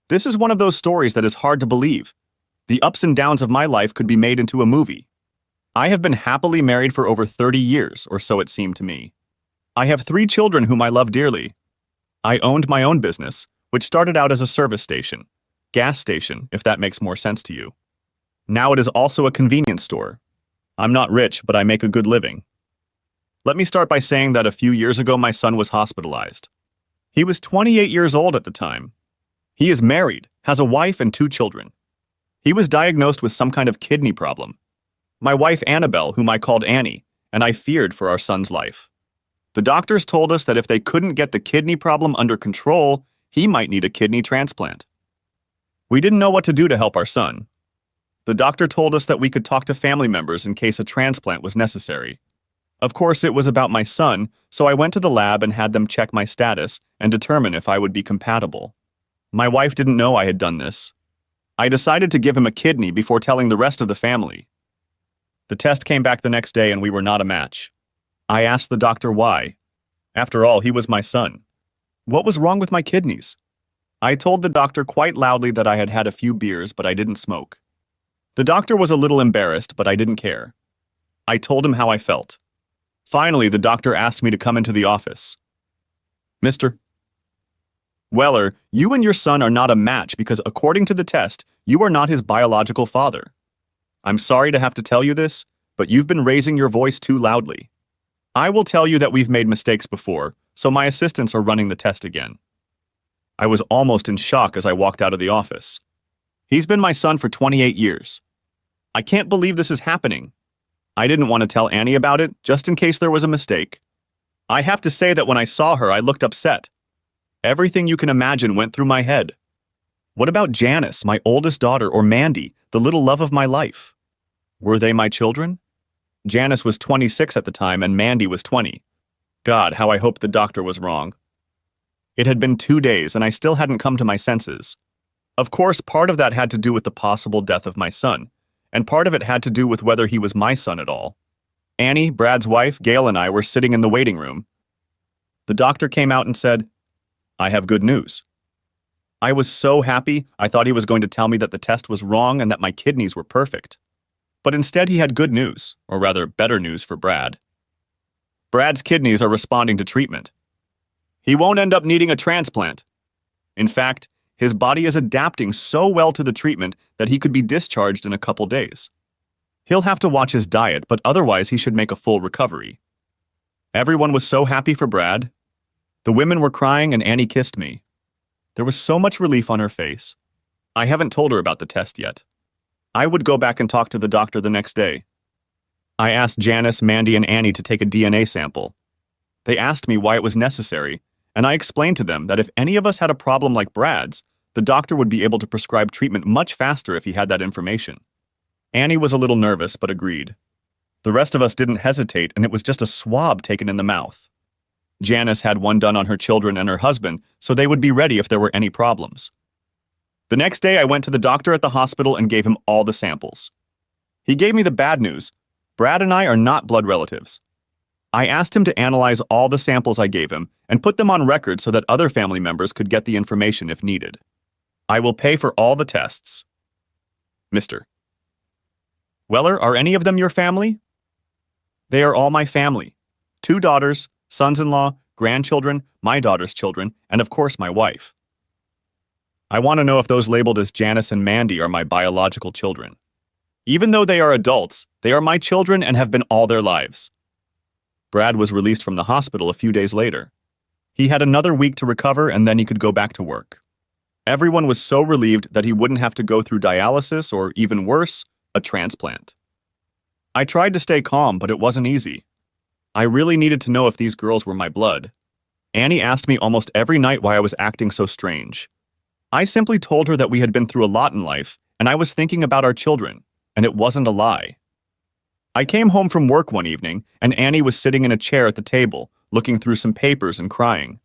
This is one of those stories that is hard to believe. The ups and downs of my life could be made into a movie. I have been happily married for over 30 years, or so it seemed to me. I have 3 children whom I love dearly. I owned my own business, which started out as a service station, gas station, if that makes more sense to you. Now it is also a convenience store. I'm not rich, but I make a good living. Let me start by saying that a few years ago my son was hospitalized. He was 28 years old at the time. He is married, has a wife and 2 children. He was diagnosed with some kind of kidney problem. My wife Annabelle, whom I called Annie, and I feared for our son's life. The doctors told us that if they couldn't get the kidney problem under control, he might need a kidney transplant. We didn't know what to do to help our son. The doctor told us that we could talk to family members in case a transplant was necessary. Of course, it was about my son, so I went to the lab and had them check my status and determine if I would be compatible. My wife didn't know I had done this. I decided to give him a kidney before telling the rest of the family. The test came back the next day and we were not a match. I asked the doctor why. After all, he was my son. What was wrong with my kidneys? I told the doctor quite loudly that I had had a few beers, but I didn't smoke. The doctor was a little embarrassed, but I didn't care. I told him how I felt. Finally, the doctor asked me to come into the office. Mr. Weller, you and your son are not a match because according to the test, you are not his biological father. I'm sorry to have to tell you this, but you've been raising your voice too loudly. I will tell you that we've made mistakes before, so my assistants are running the test again. I was almost in shock as I walked out of the office. He's been my son for 28 years. I can't believe this is happening. I didn't want to tell Annie about it, just in case there was a mistake. I have to say that when I saw her, I looked upset. Everything you can imagine went through my head. What about Janice, my oldest daughter, or Mandy, the little love of my life? Were they my children? Janice was 26 at the time and Mandy was 20. God, how I hoped the doctor was wrong. It had been 2 days and I still hadn't come to my senses. Of course, part of that had to do with the possible death of my son, and part of it had to do with whether he was my son at all. Annie, Brad's wife, Gail, and I were sitting in the waiting room. The doctor came out and said, "I have good news." I was so happy, I thought he was going to tell me that the test was wrong and that my kidneys were perfect. But instead he had good news, or rather better news for Brad. Brad's kidneys are responding to treatment. He won't end up needing a transplant. In fact, his body is adapting so well to the treatment that he could be discharged in a couple days. He'll have to watch his diet, but otherwise he should make a full recovery. Everyone was so happy for Brad. The women were crying and Annie kissed me. There was so much relief on her face. I haven't told her about the test yet. I would go back and talk to the doctor the next day. I asked Janice, Mandy, and Annie to take a DNA sample. They asked me why it was necessary, and I explained to them that if any of us had a problem like Brad's, the doctor would be able to prescribe treatment much faster if he had that information. Annie was a little nervous, but agreed. The rest of us didn't hesitate, and it was just a swab taken in the mouth. Janice had one done on her children and her husband, so they would be ready if there were any problems. The next day, I went to the doctor at the hospital and gave him all the samples. He gave me the bad news. Brad and I are not blood relatives. I asked him to analyze all the samples I gave him and put them on record so that other family members could get the information if needed. I will pay for all the tests. Mr. Weller, are any of them your family? They are all my family. 2 daughters, sons-in-law, grandchildren, my daughter's children, and of course my wife. I want to know if those labeled as Janice and Mandy are my biological children. Even though they are adults, they are my children and have been all their lives. Brad was released from the hospital a few days later. He had another week to recover and then he could go back to work. Everyone was so relieved that he wouldn't have to go through dialysis or, even worse, a transplant. I tried to stay calm, but it wasn't easy. I really needed to know if these girls were my blood. Annie asked me almost every night why I was acting so strange. I simply told her that we had been through a lot in life, and I was thinking about our children, and it wasn't a lie. I came home from work one evening, and Annie was sitting in a chair at the table, looking through some papers and crying.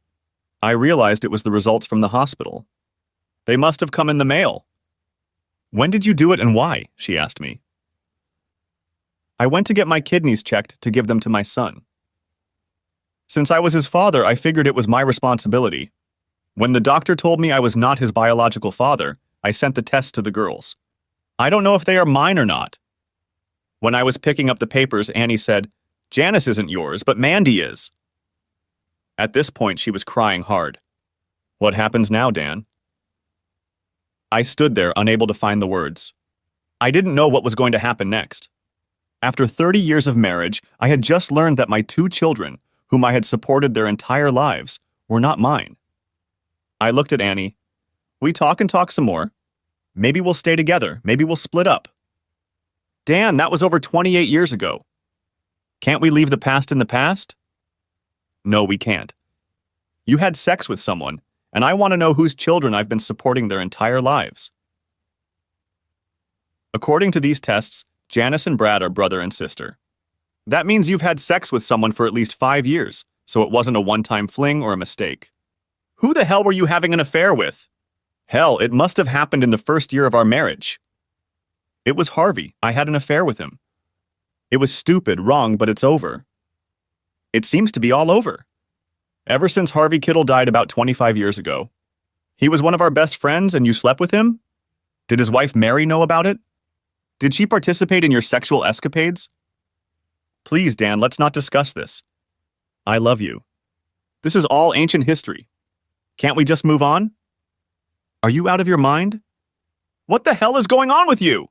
I realized it was the results from the hospital. They must have come in the mail. "When did you do it and why?" she asked me. I went to get my kidneys checked to give them to my son. Since I was his father, I figured it was my responsibility. When the doctor told me I was not his biological father, I sent the tests to the girls. I don't know if they are mine or not. When I was picking up the papers, Annie said, "Janice isn't yours, but Mandy is." At this point, she was crying hard. What happens now, Dan? I stood there, unable to find the words. I didn't know what was going to happen next. After 30 years of marriage, I had just learned that my 2 children, whom I had supported their entire lives, were not mine. I looked at Annie. We talk and talk some more. Maybe we'll stay together. Maybe we'll split up. Dan, that was over 28 years ago. Can't we leave the past in the past? No, we can't. You had sex with someone, and I want to know whose children I've been supporting their entire lives. According to these tests, Janice and Brad are brother and sister. That means you've had sex with someone for at least 5 years, so it wasn't a one-time fling or a mistake. Who the hell were you having an affair with? Hell, it must have happened in the first year of our marriage. It was Harvey. I had an affair with him. It was stupid, wrong, but it's over. It seems to be all over. Ever since Harvey Kittle died about 25 years ago. He was one of our best friends and you slept with him? Did his wife Mary know about it? Did she participate in your sexual escapades? Please, Dan, let's not discuss this. I love you. This is all ancient history. Can't we just move on? Are you out of your mind? What the hell is going on with you?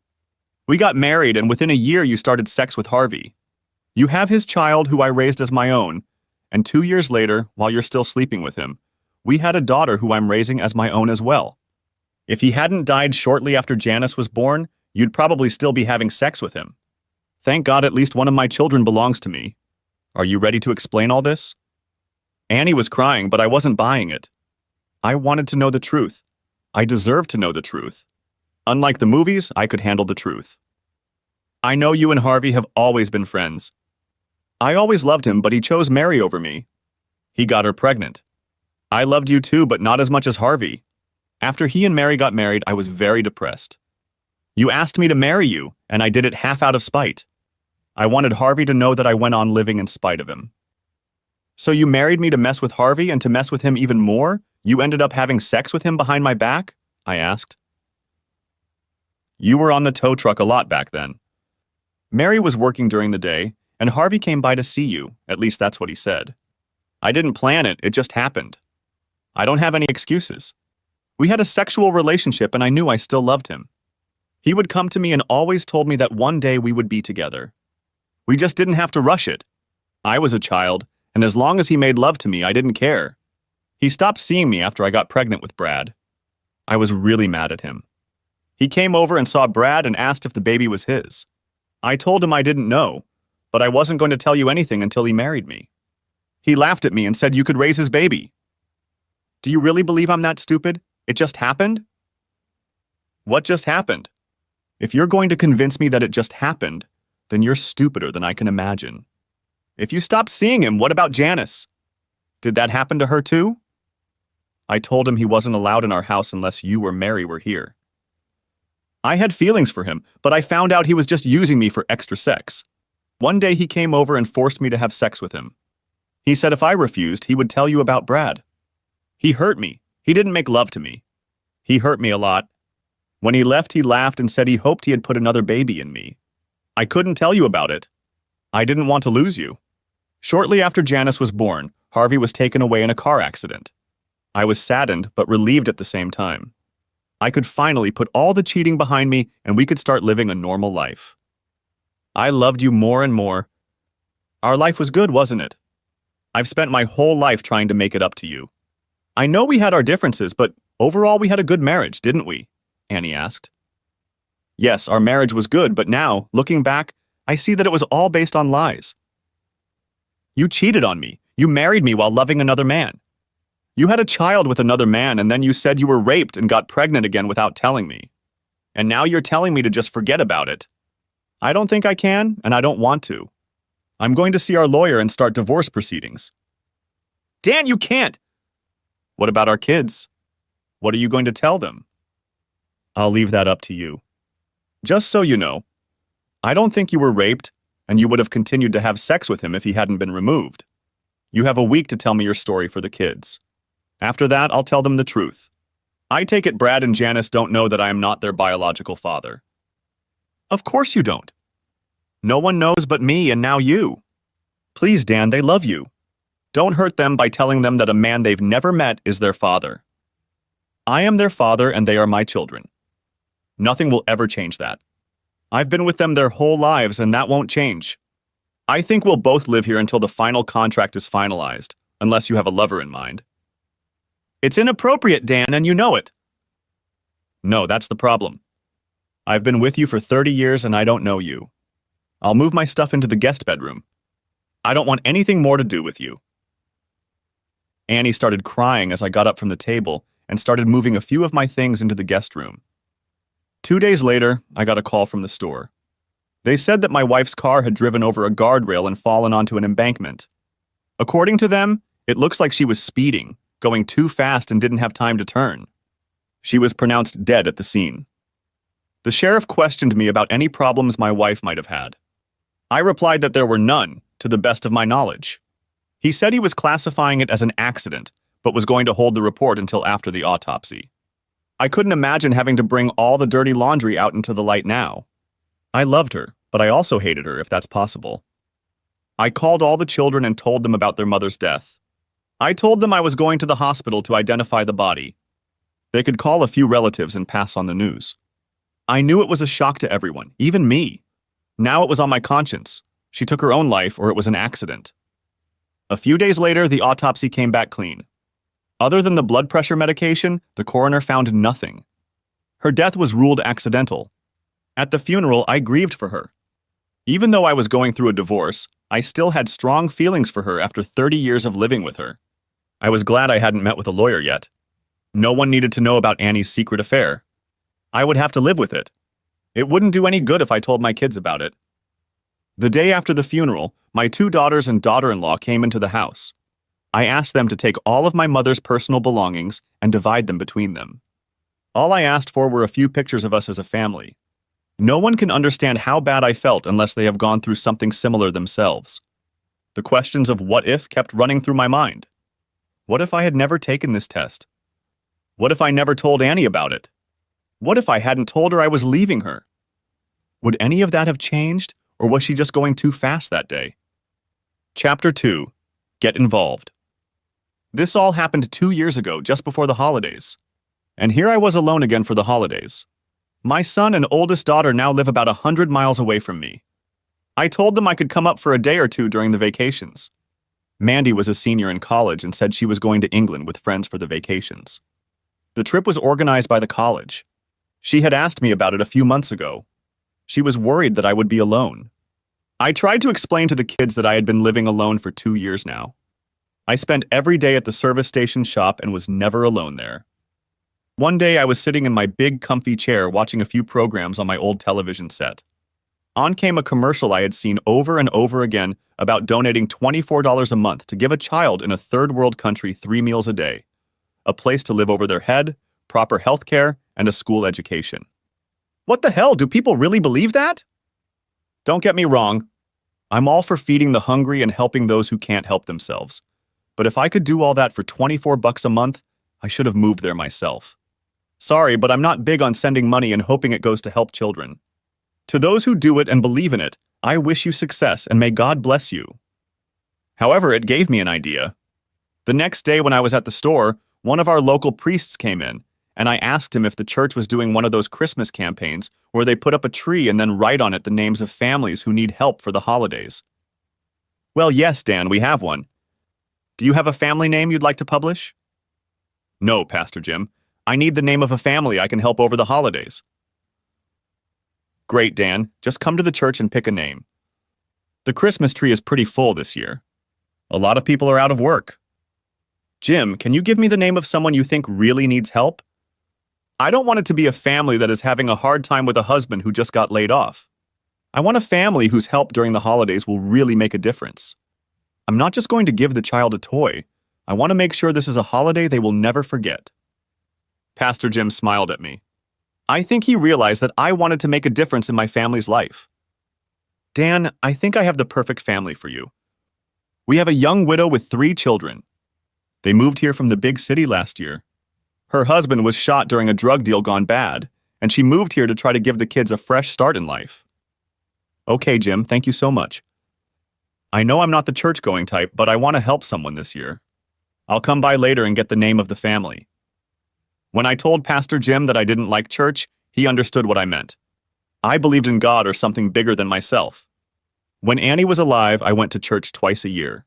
We got married and within a year you started sex with Harvey. You have his child who I raised as my own, and 2 years later, while you're still sleeping with him, we had a daughter who I'm raising as my own as well. If he hadn't died shortly after Janice was born, you'd probably still be having sex with him. Thank God at least one of my children belongs to me. Are you ready to explain all this? Annie was crying, but I wasn't buying it. I wanted to know the truth. I deserved to know the truth. Unlike the movies, I could handle the truth. I know you and Harvey have always been friends. I always loved him, but he chose Mary over me. He got her pregnant. I loved you too, but not as much as Harvey. After he and Mary got married, I was very depressed. You asked me to marry you, and I did it half out of spite. I wanted Harvey to know that I went on living in spite of him. So you married me to mess with Harvey, and to mess with him even more, you ended up having sex with him behind my back? I asked. You were on the tow truck a lot back then. Mary was working during the day, and Harvey came by to see you, at least that's what he said. I didn't plan it, it just happened. I don't have any excuses. We had a sexual relationship and I knew I still loved him. He would come to me and always told me that one day we would be together. We just didn't have to rush it. I was a child, and as long as he made love to me, I didn't care. He stopped seeing me after I got pregnant with Brad. I was really mad at him. He came over and saw Brad and asked if the baby was his. I told him I didn't know, but I wasn't going to tell you anything until he married me. He laughed at me and said you could raise his baby. Do you really believe I'm that stupid? It just happened? What just happened? If you're going to convince me that it just happened, then you're stupider than I can imagine. If you stopped seeing him, what about Janice? Did that happen to her too? I told him he wasn't allowed in our house unless you or Mary were here. I had feelings for him, but I found out he was just using me for extra sex. One day he came over and forced me to have sex with him. He said if I refused, he would tell you about Brad. He hurt me. He didn't make love to me. He hurt me a lot. When he left, he laughed and said he hoped he had put another baby in me. I couldn't tell you about it. I didn't want to lose you. Shortly after Janice was born, Harvey was taken away in a car accident. I was saddened, but relieved at the same time. I could finally put all the cheating behind me and we could start living a normal life. I loved you more and more. Our life was good, wasn't it? I've spent my whole life trying to make it up to you. I know we had our differences, but overall we had a good marriage, didn't we? Annie asked. Yes, our marriage was good, but now, looking back, I see that it was all based on lies. You cheated on me. You married me while loving another man. You had a child with another man, and then you said you were raped and got pregnant again without telling me. And now you're telling me to just forget about it. I don't think I can, and I don't want to. I'm going to see our lawyer and start divorce proceedings. Dan, you can't! What about our kids? What are you going to tell them? I'll leave that up to you. Just so you know, I don't think you were raped, and you would have continued to have sex with him if he hadn't been removed. You have a week to tell me your story for the kids. After that, I'll tell them the truth. I take it Brad and Janice don't know that I am not their biological father. Of course you don't. No one knows but me and now you. Please, Dan, they love you. Don't hurt them by telling them that a man they've never met is their father. I am their father and they are my children. Nothing will ever change that. I've been with them their whole lives and that won't change. I think we'll both live here until the final contract is finalized, unless you have a lover in mind. It's inappropriate, Dan, and you know it. No, that's the problem. I've been with you for 30 years and I don't know you. I'll move my stuff into the guest bedroom. I don't want anything more to do with you. Annie started crying as I got up from the table and started moving a few of my things into the guest room. 2 days later, I got a call from the store. They said that my wife's car had driven over a guardrail and fallen onto an embankment. According to them, it looks like she was speeding, going too fast and didn't have time to turn. She was pronounced dead at the scene. The sheriff questioned me about any problems my wife might have had. I replied that there were none, to the best of my knowledge. He said he was classifying it as an accident, but was going to hold the report until after the autopsy. I couldn't imagine having to bring all the dirty laundry out into the light now. I loved her, but I also hated her, if that's possible. I called all the children and told them about their mother's death. I told them I was going to the hospital to identify the body. They could call a few relatives and pass on the news. I knew it was a shock to everyone, even me. Now it was on my conscience. She took her own life or it was an accident. A few days later, the autopsy came back clean. Other than the blood pressure medication, the coroner found nothing. Her death was ruled accidental. At the funeral, I grieved for her. Even though I was going through a divorce, I still had strong feelings for her after 30 years of living with her. I was glad I hadn't met with a lawyer yet. No one needed to know about Annie's secret affair. I would have to live with it. It wouldn't do any good if I told my kids about it. The day after the funeral, my 2 daughters and daughter-in-law came into the house. I asked them to take all of my mother's personal belongings and divide them between them. All I asked for were a few pictures of us as a family. No one can understand how bad I felt unless they have gone through something similar themselves. The questions of what if kept running through my mind. What if I had never taken this test? What if I never told Annie about it? What if I hadn't told her I was leaving her? Would any of that have changed, or was she just going too fast that day? Chapter 2. Get involved. This all happened 2 years ago, just before the holidays. And here I was alone again for the holidays. My son and oldest daughter now live about 100 miles away from me. I told them I could come up for a day or two during the vacations. Mandy was a senior in college and said she was going to England with friends for the vacations. The trip was organized by the college. She had asked me about it a few months ago. She was worried that I would be alone. I tried to explain to the kids that I had been living alone for 2 years now. I spent every day at the service station shop and was never alone there. One day I was sitting in my big comfy chair watching a few programs on my old television set. On came a commercial I had seen over and over again about donating $24 a month to give a child in a third world country 3 meals a day, a place to live over their head, proper health care, and a school education. What the hell, do people really believe that? Don't get me wrong. I'm all for feeding the hungry and helping those who can't help themselves. But if I could do all that for $24 a month, I should have moved there myself. Sorry, but I'm not big on sending money and hoping it goes to help children. To those who do it and believe in it, I wish you success and may God bless you. However, it gave me an idea. The next day when I was at the store, one of our local priests came in, and I asked him if the church was doing one of those Christmas campaigns where they put up a tree and then write on it the names of families who need help for the holidays. Well, yes, Dan, we have one. Do you have a family name you'd like to publish? No, Pastor Jim. I need the name of a family I can help over the holidays. Great, Dan. Just come to the church and pick a name. The Christmas tree is pretty full this year. A lot of people are out of work. Jim, can you give me the name of someone you think really needs help? I don't want it to be a family that is having a hard time with a husband who just got laid off. I want a family whose help during the holidays will really make a difference. I'm not just going to give the child a toy. I want to make sure this is a holiday they will never forget. Pastor Jim smiled at me. I think he realized that I wanted to make a difference in my family's life. Dan, I think I have the perfect family for you. We have a young widow with 3 children. They moved here from the big city last year. Her husband was shot during a drug deal gone bad, and she moved here to try to give the kids a fresh start in life. Okay, Jim, thank you so much. I know I'm not the church-going type, but I want to help someone this year. I'll come by later and get the name of the family. When I told Pastor Jim that I didn't like church, he understood what I meant. I believed in God or something bigger than myself. When Annie was alive, I went to church twice a year.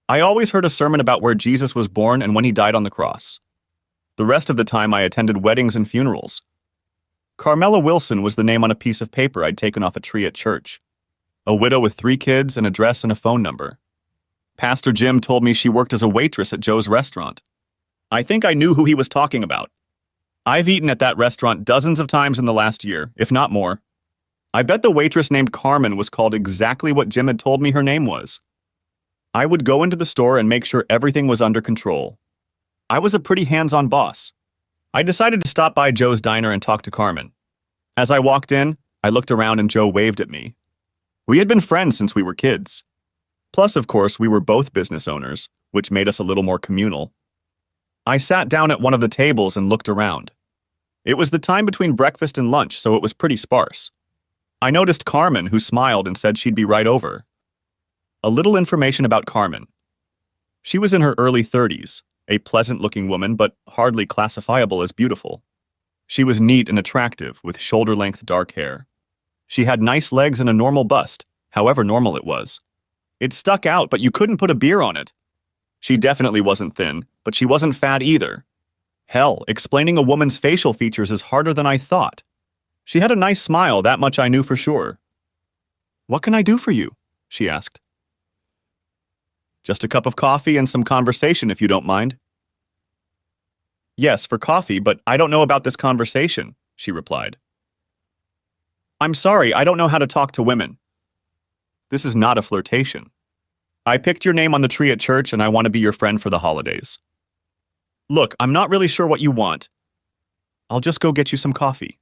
I always heard a sermon about where Jesus was born and when he died on the cross. The rest of the time I attended weddings and funerals. Carmela Wilson was the name on a piece of paper I'd taken off a tree at church. A widow with 3 kids, an address, and a phone number. Pastor Jim told me she worked as a waitress at Joe's restaurant. I think I knew who he was talking about. I've eaten at that restaurant dozens of times in the last year, if not more. I bet the waitress named Carmen was called exactly what Jim had told me her name was. I would go into the store and make sure everything was under control. I was a pretty hands-on boss. I decided to stop by Joe's diner and talk to Carmen. As I walked in, I looked around and Joe waved at me. We had been friends since we were kids. Plus, of course, we were both business owners, which made us a little more communal. I sat down at one of the tables and looked around. It was the time between breakfast and lunch, so it was pretty sparse. I noticed Carmen, who smiled and said she'd be right over. A little information about Carmen. She was in her early 30s, a pleasant-looking woman, but hardly classifiable as beautiful. She was neat and attractive, with shoulder-length dark hair. She had nice legs and a normal bust, however normal it was. It stuck out, but you couldn't put a beer on it. She definitely wasn't thin, but she wasn't fat either. Hell, explaining a woman's facial features is harder than I thought. She had a nice smile, that much I knew for sure. "What can I do for you?" she asked. "Just a cup of coffee and some conversation, if you don't mind." "Yes, for coffee, but I don't know about this conversation," she replied. "I'm sorry, I don't know how to talk to women." "This is not a flirtation. I picked your name on the tree at church and I want to be your friend for the holidays." "Look, I'm not really sure what you want. I'll just go get you some coffee."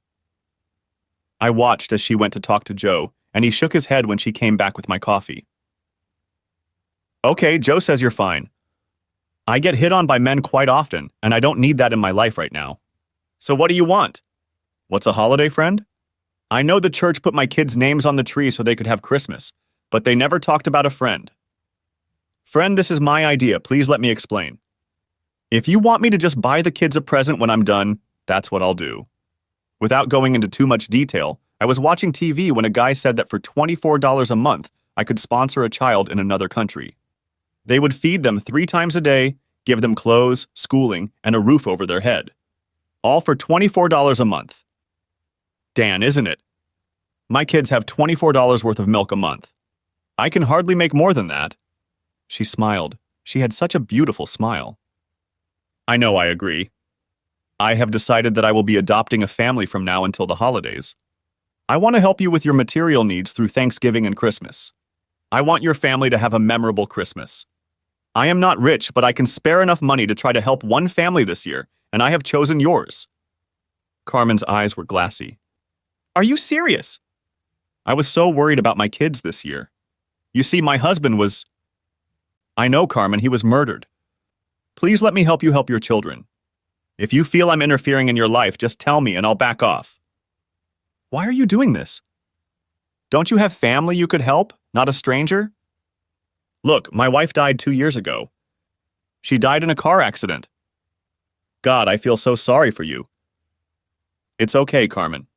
I watched as she went to talk to Joe, and he shook his head when she came back with my coffee. "Okay, Joe says you're fine. I get hit on by men quite often, and I don't need that in my life right now. So what do you want? What's a holiday, friend? I know the church put my kids' names on the tree so they could have Christmas, but they never talked about a friend. Friend, this is my idea. Please let me explain. If you want me to just buy the kids a present when I'm done, that's what I'll do." Without going into too much detail, I was watching TV when a guy said that for $24 a month, I could sponsor a child in another country. They would feed them 3 times a day, give them clothes, schooling, and a roof over their head. All for $24 a month. Dan, isn't it? My kids have $24 worth of milk a month. I can hardly make more than that. She smiled. She had such a beautiful smile. I know, I agree. I have decided that I will be adopting a family from now until the holidays. I want to help you with your material needs through Thanksgiving and Christmas. I want your family to have a memorable Christmas. I am not rich, but I can spare enough money to try to help one family this year, and I have chosen yours. Carmen's eyes were glassy. Are you serious? I was so worried about my kids this year. You see, my husband was... I know, Carmen, he was murdered. Please let me help you help your children. If you feel I'm interfering in your life, just tell me and I'll back off. Why are you doing this? Don't you have family you could help, not a stranger? Look, my wife died 2 years ago. She died in a car accident. God, I feel so sorry for you. It's okay, Carmen.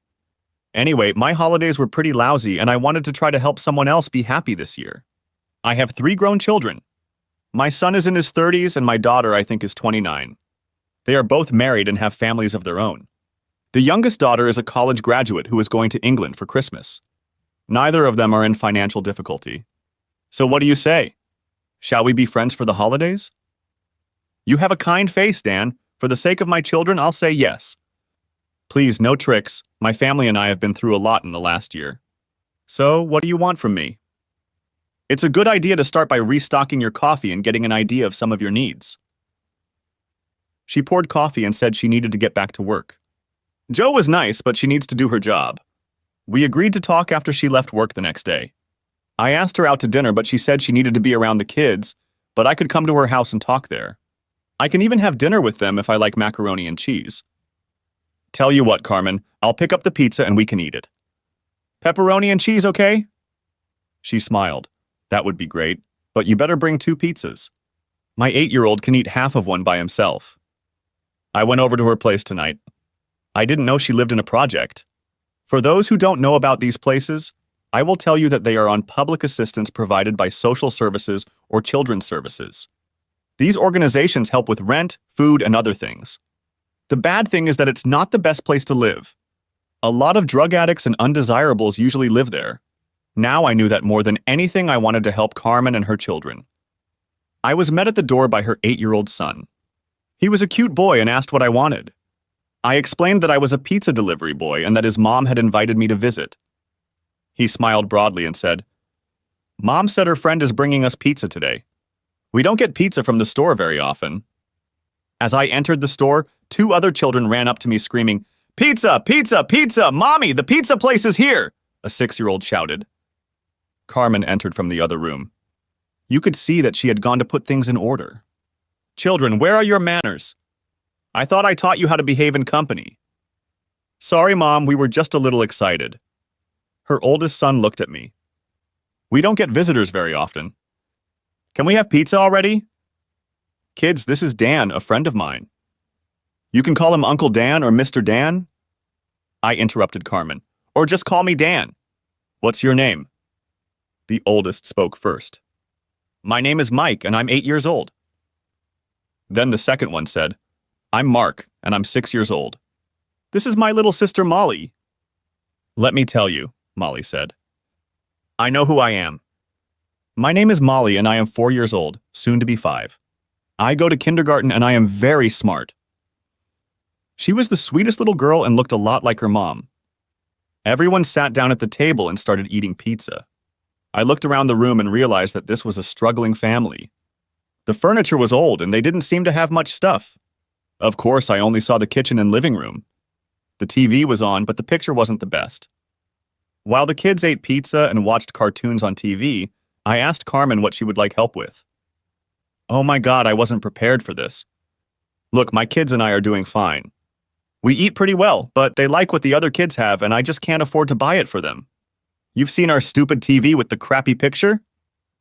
Anyway, my holidays were pretty lousy and I wanted to try to help someone else be happy this year. I have 3 grown children. My son is in his 30s and my daughter, I think, is 29. They are both married and have families of their own. The youngest daughter is a college graduate who is going to England for Christmas. Neither of them are in financial difficulty. So what do you say? Shall we be friends for the holidays? You have a kind face, Dan. For the sake of my children, I'll say yes. Please, no tricks. My family and I have been through a lot in the last year. So, what do you want from me? It's a good idea to start by restocking your coffee and getting an idea of some of your needs. She poured coffee and said she needed to get back to work. Joe was nice, but she needs to do her job. We agreed to talk after she left work the next day. I asked her out to dinner, but she said she needed to be around the kids, but I could come to her house and talk there. I can even have dinner with them if I like macaroni and cheese. Tell you what, Carmen, I'll pick up the pizza and we can eat it. Pepperoni and cheese, okay? She smiled. That would be great, but you better bring 2 pizzas. My 8-year-old can eat half of one by himself. I went over to her place tonight. I didn't know she lived in a project. For those who don't know about these places, I will tell you that they are on public assistance provided by social services or children's services. These organizations help with rent, food, and other things. The bad thing is that it's not the best place to live. A lot of drug addicts and undesirables usually live there. Now I knew that more than anything I wanted to help Carmen and her children. I was met at the door by her 8-year-old son. He was a cute boy and asked what I wanted. I explained that I was a pizza delivery boy and that his mom had invited me to visit. He smiled broadly and said, "Mom said her friend is bringing us pizza today. We don't get pizza from the store very often." As I entered the store, 2 other children ran up to me screaming, "Pizza! Pizza! Pizza! Mommy, the pizza place is here!" a 6-year-old shouted. Carmen entered from the other room. You could see that she had gone to put things in order. "Children, where are your manners? I thought I taught you how to behave in company." "Sorry, Mom, we were just a little excited." Her oldest son looked at me. "We don't get visitors very often. Can we have pizza already?" "Kids, this is Dan, a friend of mine." "You can call him Uncle Dan or Mr. Dan?" I interrupted Carmen. "Or just call me Dan. What's your name?" The oldest spoke first. "My name is Mike, and I'm 8 years old." Then the second one said, "I'm Mark, and I'm 6 years old. This is my little sister Molly." "Let me tell you," Molly said. "I know who I am. My name is Molly, and I am 4 years old, soon to be 5. I go to kindergarten, and I am very smart." She was the sweetest little girl and looked a lot like her mom. Everyone sat down at the table and started eating pizza. I looked around the room and realized that this was a struggling family. The furniture was old, and they didn't seem to have much stuff. Of course, I only saw the kitchen and living room. The TV was on, but the picture wasn't the best. While the kids ate pizza and watched cartoons on TV, I asked Carmen what she would like help with. "Oh my God, I wasn't prepared for this. Look, my kids and I are doing fine. We eat pretty well, but they like what the other kids have, and I just can't afford to buy it for them. You've seen our stupid TV with the crappy picture?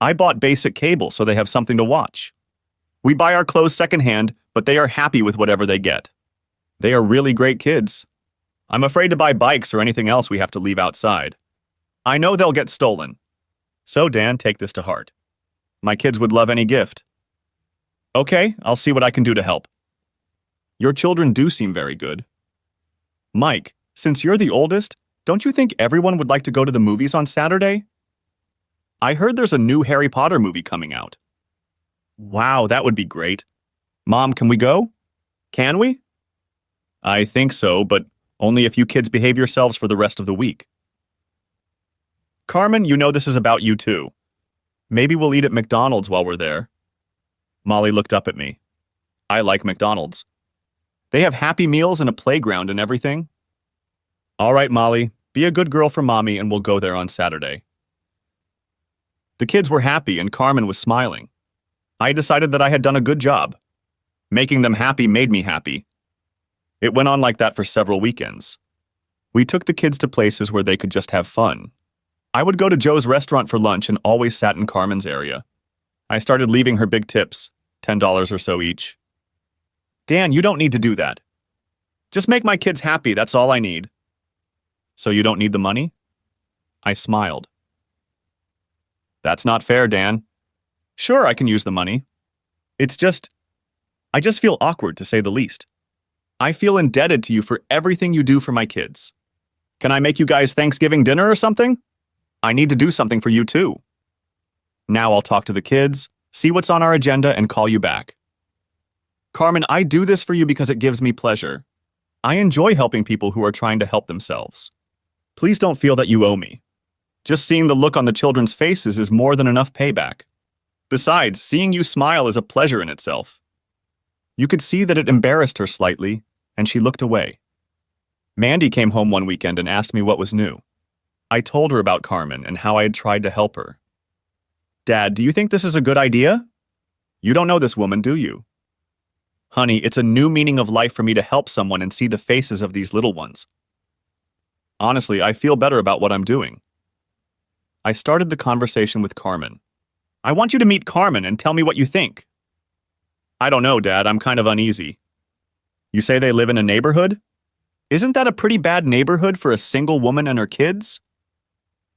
I bought basic cable so they have something to watch. We buy our clothes secondhand, but they are happy with whatever they get. They are really great kids. I'm afraid to buy bikes or anything else we have to leave outside. I know they'll get stolen. So, Dan, take this to heart. My kids would love any gift." "Okay, I'll see what I can do to help." "Your children do seem very good. Mike, since you're the oldest, don't you think everyone would like to go to the movies on Saturday? I heard there's a new Harry Potter movie coming out." "Wow, that would be great. Mom, can we go? Can we?" "I think so, but only if you kids behave yourselves for the rest of the week." "Carmen, you know this is about you too. Maybe we'll eat at McDonald's while we're there." Molly looked up at me. "I like McDonald's. They have Happy Meals and a playground and everything." "All right, Molly, be a good girl for Mommy and we'll go there on Saturday." The kids were happy and Carmen was smiling. I decided that I had done a good job. Making them happy made me happy. It went on like that for several weekends. We took the kids to places where they could just have fun. I would go to Joe's restaurant for lunch and always sat in Carmen's area. I started leaving her big tips, $10 or so each. "Dan, you don't need to do that. Just make my kids happy, that's all I need." "So you don't need the money?" I smiled. "That's not fair, Dan. Sure, I can use the money. I just feel awkward, to say the least. I feel indebted to you for everything you do for my kids. Can I make you guys Thanksgiving dinner or something? I need to do something for you too. Now I'll talk to the kids, see what's on our agenda, and call you back." "Carmen, I do this for you because it gives me pleasure. I enjoy helping people who are trying to help themselves. Please don't feel that you owe me. Just seeing the look on the children's faces is more than enough payback. Besides, seeing you smile is a pleasure in itself." You could see that it embarrassed her slightly, and she looked away. Mandy came home one weekend and asked me what was new. I told her about Carmen and how I had tried to help her. "Dad, do you think this is a good idea? You don't know this woman, do you?" Honey, it's a new meaning of life for me to help someone and see the faces of these little ones. Honestly, I feel better about what I'm doing. I started the conversation with Carmen. I want you to meet Carmen and tell me what you think. I don't know, Dad. I'm kind of uneasy. You say they live in a neighborhood? Isn't that a pretty bad neighborhood for a single woman and her kids?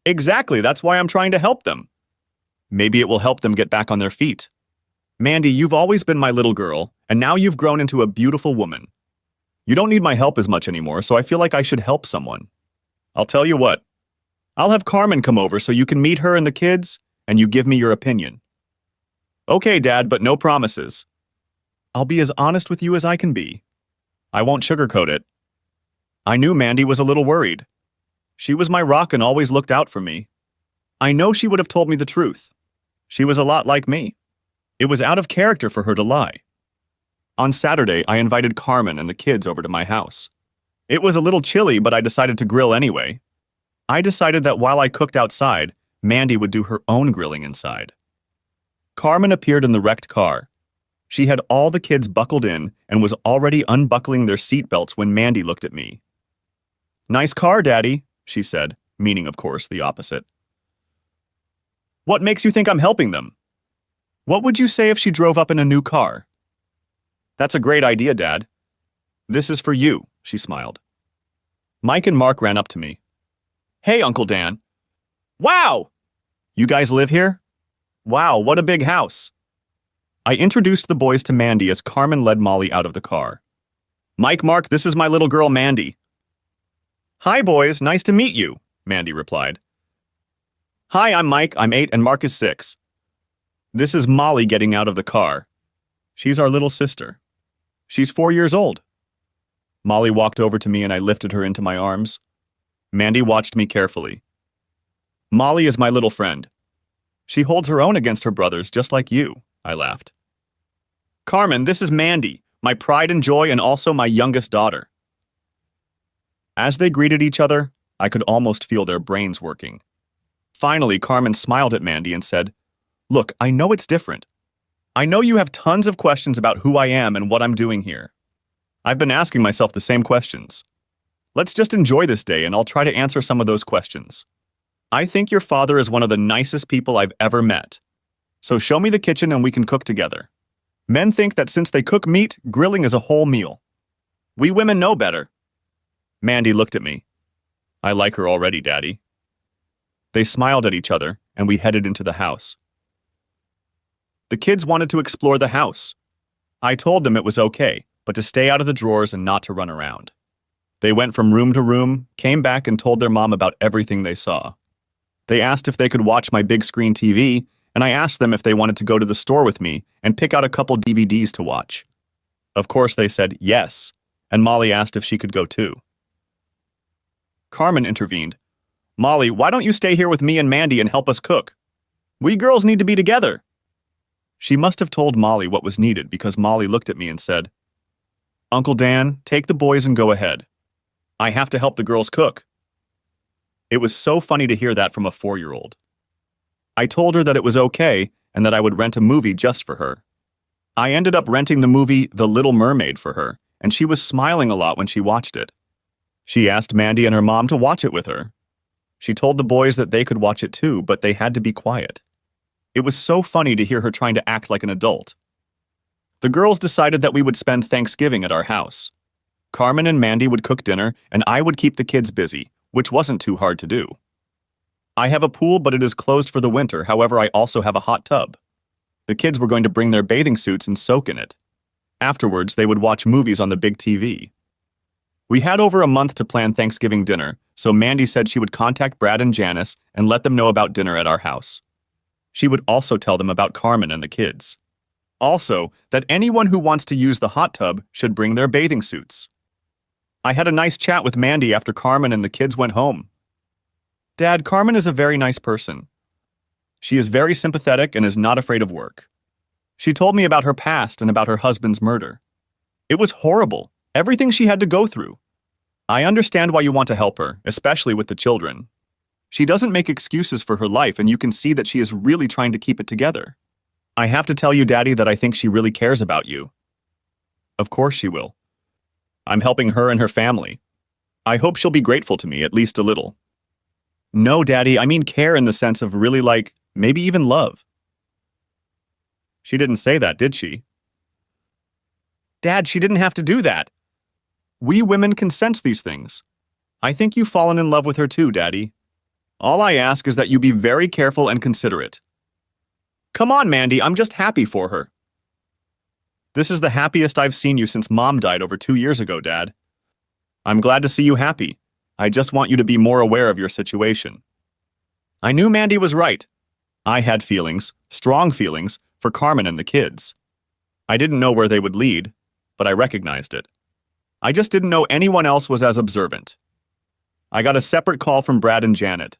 Exactly, that's why I'm trying to help them. Maybe it will help them get back on their feet. Mandy, you've always been my little girl, and now you've grown into a beautiful woman. You don't need my help as much anymore, so I feel like I should help someone. I'll tell you what. I'll have Carmen come over so you can meet her and the kids, and you give me your opinion. Okay, Dad, but no promises. I'll be as honest with you as I can be. I won't sugarcoat it. I knew Mandy was a little worried. She was my rock and always looked out for me. I know she would have told me the truth. She was a lot like me. It was out of character for her to lie. On Saturday, I invited Carmen and the kids over to my house. It was a little chilly, but I decided to grill anyway. I decided that while I cooked outside, Mandy would do her own grilling inside. Carmen appeared in the wrecked car. She had all the kids buckled in and was already unbuckling their seatbelts when Mandy looked at me. Nice car, Daddy, she said, meaning, of course, the opposite. What makes you think I'm helping them? What would you say if she drove up in a new car? That's a great idea, Dad. This is for you, she smiled. Mike and Mark ran up to me. Hey, Uncle Dan. Wow! You guys live here? Wow, what a big house. I introduced the boys to Mandy as Carmen led Molly out of the car. Mike, Mark, this is my little girl, Mandy. Hi, boys, nice to meet you, Mandy replied. Hi, I'm Mike, I'm 8 and Mark is 6. This is Molly getting out of the car. She's our little sister. She's 4 years old. Molly walked over to me and I lifted her into my arms. Mandy watched me carefully. Molly is my little friend. She holds her own against her brothers just like you, I laughed. Carmen, this is Mandy, my pride and joy and also my youngest daughter. As they greeted each other, I could almost feel their brains working. Finally, Carmen smiled at Mandy and said, Look, I know it's different. I know you have tons of questions about who I am and what I'm doing here. I've been asking myself the same questions. Let's just enjoy this day and I'll try to answer some of those questions. I think your father is one of the nicest people I've ever met. So show me the kitchen and we can cook together. Men think that since they cook meat, grilling is a whole meal. We women know better. Mandy looked at me. I like her already, Daddy. They smiled at each other and we headed into the house. The kids wanted to explore the house. I told them it was okay, but to stay out of the drawers and not to run around. They went from room to room, came back and told their mom about everything they saw. They asked if they could watch my big screen TV, and I asked them if they wanted to go to the store with me and pick out a couple DVDs to watch. Of course they said yes, and Molly asked if she could go too. Carmen intervened. Molly, why don't you stay here with me and Mandy and help us cook? We girls need to be together. She must have told Molly what was needed because Molly looked at me and said, Uncle Dan, take the boys and go ahead. I have to help the girls cook. It was so funny to hear that from a 4-year-old. I told her that it was okay and that I would rent a movie just for her. I ended up renting the movie The Little Mermaid for her, and she was smiling a lot when she watched it. She asked Mandy and her mom to watch it with her. She told the boys that they could watch it too, but they had to be quiet. It was so funny to hear her trying to act like an adult. The girls decided that we would spend Thanksgiving at our house. Carmen and Mandy would cook dinner, and I would keep the kids busy, which wasn't too hard to do. I have a pool, but it is closed for the winter. However, I also have a hot tub. The kids were going to bring their bathing suits and soak in it. Afterwards, they would watch movies on the big TV. We had over a month to plan Thanksgiving dinner, so Mandy said she would contact Brad and Janice and let them know about dinner at our house. She would also tell them about Carmen and the kids. Also, that anyone who wants to use the hot tub should bring their bathing suits. I had a nice chat with Mandy after Carmen and the kids went home. Dad, Carmen is a very nice person. She is very sympathetic and is not afraid of work. She told me about her past and about her husband's murder. It was horrible, everything she had to go through. I understand why you want to help her, especially with the children. She doesn't make excuses for her life, and you can see that she is really trying to keep it together. I have to tell you, Daddy, that I think she really cares about you. Of course she will. I'm helping her and her family. I hope she'll be grateful to me, at least a little. No, Daddy, I mean care in the sense of really maybe even love. She didn't say that, did she? Dad, she didn't have to do that. We women can sense these things. I think you've fallen in love with her too, Daddy. All I ask is that you be very careful and considerate. Come on, Mandy, I'm just happy for her. This is the happiest I've seen you since Mom died over 2 years ago, Dad. I'm glad to see you happy. I just want you to be more aware of your situation. I knew Mandy was right. I had feelings, strong feelings, for Carmen and the kids. I didn't know where they would lead, but I recognized it. I just didn't know anyone else was as observant. I got a separate call from Brad and Janet.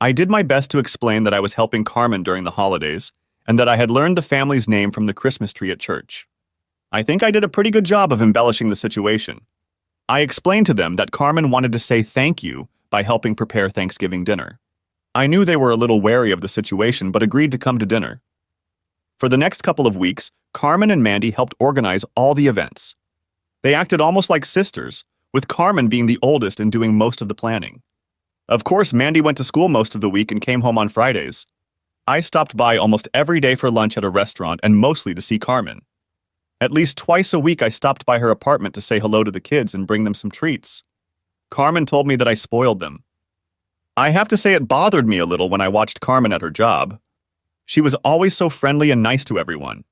I did my best to explain that I was helping Carmen during the holidays and that I had learned the family's name from the Christmas tree at church. I think I did a pretty good job of embellishing the situation. I explained to them that Carmen wanted to say thank you by helping prepare Thanksgiving dinner. I knew they were a little wary of the situation but agreed to come to dinner. For the next couple of weeks, Carmen and Mandy helped organize all the events. They acted almost like sisters, with Carmen being the oldest and doing most of the planning. Of course, Mandy went to school most of the week and came home on Fridays. I stopped by almost every day for lunch at a restaurant and mostly to see Carmen. At least twice a week I stopped by her apartment to say hello to the kids and bring them some treats. Carmen told me that I spoiled them. I have to say it bothered me a little when I watched Carmen at her job. She was always so friendly and nice to everyone.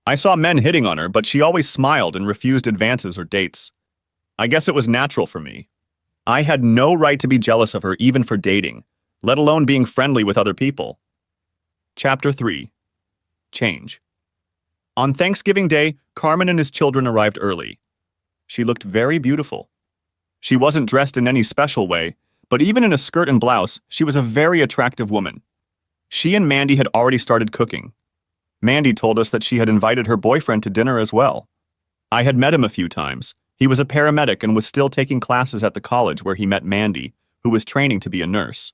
I saw men hitting on her, but she always smiled and refused advances or dates. I guess it was natural for me. I had no right to be jealous of her even for dating, let alone being friendly with other people. Chapter 3. Change. On Thanksgiving Day, Carmen and his children arrived early. She looked very beautiful. She wasn't dressed in any special way, but even in a skirt and blouse, she was a very attractive woman. She and Mandy had already started cooking. Mandy told us that she had invited her boyfriend to dinner as well. I had met him a few times. He was a paramedic and was still taking classes at the college where he met Mandy, who was training to be a nurse.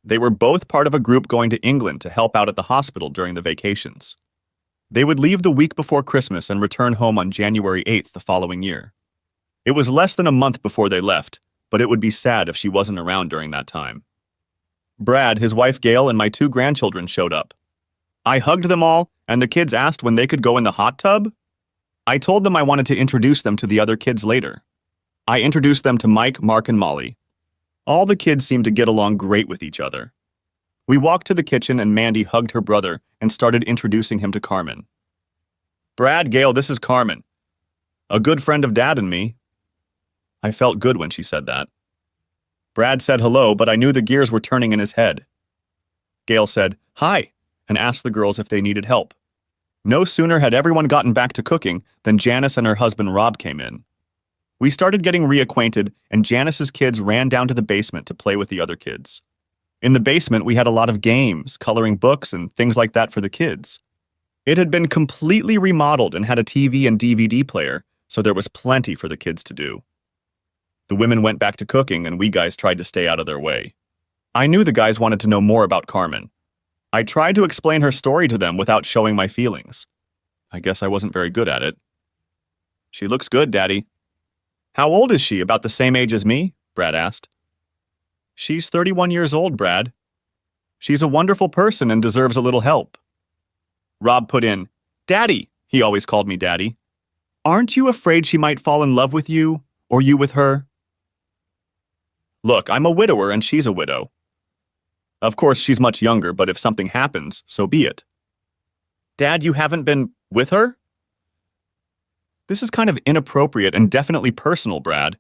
They were both part of a group going to England to help out at the hospital during the vacations. They would leave the week before Christmas and return home on January 8th the following year. It was less than a month before they left, but it would be sad if she wasn't around during that time. Brad, his wife Gail, and my 2 grandchildren showed up. I hugged them all, and the kids asked when they could go in the hot tub. I told them I wanted to introduce them to the other kids later. I introduced them to Mike, Mark, and Molly. All the kids seemed to get along great with each other. We walked to the kitchen and Mandy hugged her brother and started introducing him to Carmen. Brad, Gail, this is Carmen. A good friend of Dad and me. I felt good when she said that. Brad said hello, but I knew the gears were turning in his head. Gail said, hi, and asked the girls if they needed help. No sooner had everyone gotten back to cooking than Janice and her husband Rob came in. We started getting reacquainted, and Janice's kids ran down to the basement to play with the other kids. In the basement, we had a lot of games, coloring books, and things like that for the kids. It had been completely remodeled and had a TV and DVD player, so there was plenty for the kids to do. The women went back to cooking, and we guys tried to stay out of their way. I knew the guys wanted to know more about Carmen. I tried to explain her story to them without showing my feelings. I guess I wasn't very good at it. She looks good, Daddy. How old is she? About the same age as me? Brad asked. She's 31 years old, Brad. She's a wonderful person and deserves a little help. Rob put in, Daddy, he always called me Daddy. Aren't you afraid she might fall in love with you, or you with her? Look, I'm a widower and she's a widow. Of course, she's much younger, but if something happens, so be it. Dad, you haven't been with her? This is kind of inappropriate and definitely personal, Brad.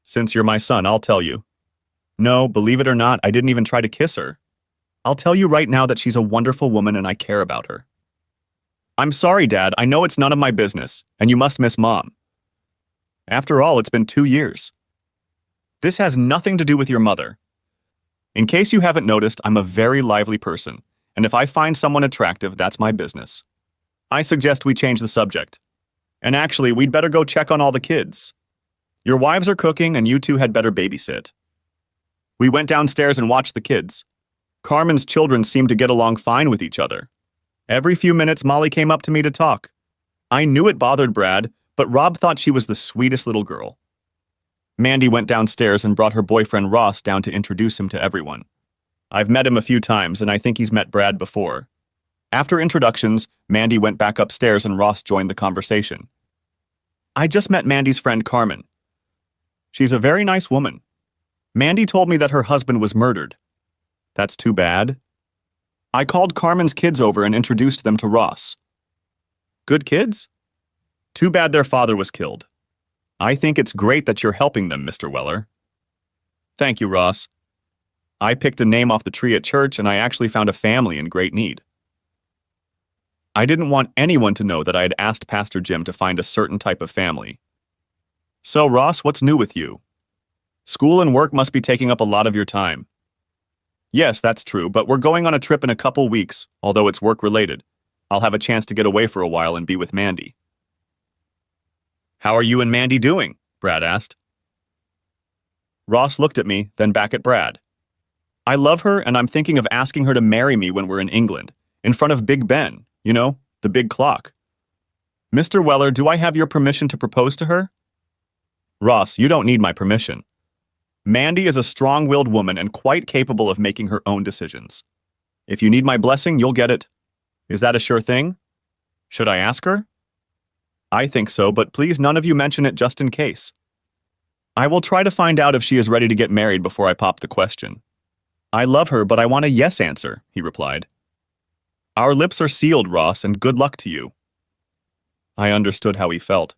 Since you're my son, I'll tell you. No, believe it or not, I didn't even try to kiss her. I'll tell you right now that she's a wonderful woman and I care about her. I'm sorry, Dad, I know it's none of my business, and you must miss Mom. After all, it's been 2 years. This has nothing to do with your mother. In case you haven't noticed, I'm a very lively person, and if I find someone attractive, that's my business. I suggest we change the subject. And actually, we'd better go check on all the kids. Your wives are cooking, and you two had better babysit. We went downstairs and watched the kids. Carmen's children seemed to get along fine with each other. Every few minutes, Molly came up to me to talk. I knew it bothered Brad, but Rob thought she was the sweetest little girl. Mandy went downstairs and brought her boyfriend Ross down to introduce him to everyone. I've met him a few times, and I think he's met Brad before. After introductions, Mandy went back upstairs and Ross joined the conversation. I just met Mandy's friend Carmen. She's a very nice woman. Mandy told me that her husband was murdered. That's too bad. I called Carmen's kids over and introduced them to Ross. Good kids? Too bad their father was killed. I think it's great that you're helping them, Mr. Weller. Thank you, Ross. I picked a name off the tree at church and I actually found a family in great need. I didn't want anyone to know that I had asked Pastor Jim to find a certain type of family. So, Ross, what's new with you? School and work must be taking up a lot of your time. Yes, that's true, but we're going on a trip in a couple weeks, although it's work-related. I'll have a chance to get away for a while and be with Mandy. How are you and Mandy doing? Brad asked. Ross looked at me, then back at Brad. I love her, and I'm thinking of asking her to marry me when we're in England, in front of Big Ben, you know, the big clock. Mr. Weller, do I have your permission to propose to her? Ross, you don't need my permission. Mandy is a strong-willed woman and quite capable of making her own decisions. If you need my blessing, you'll get it. Is that a sure thing? Should I ask her? I think so, but please none of you mention it just in case. I will try to find out if she is ready to get married before I pop the question. I love her, but I want a yes answer, he replied. Our lips are sealed, Ross, and good luck to you. I understood how he felt.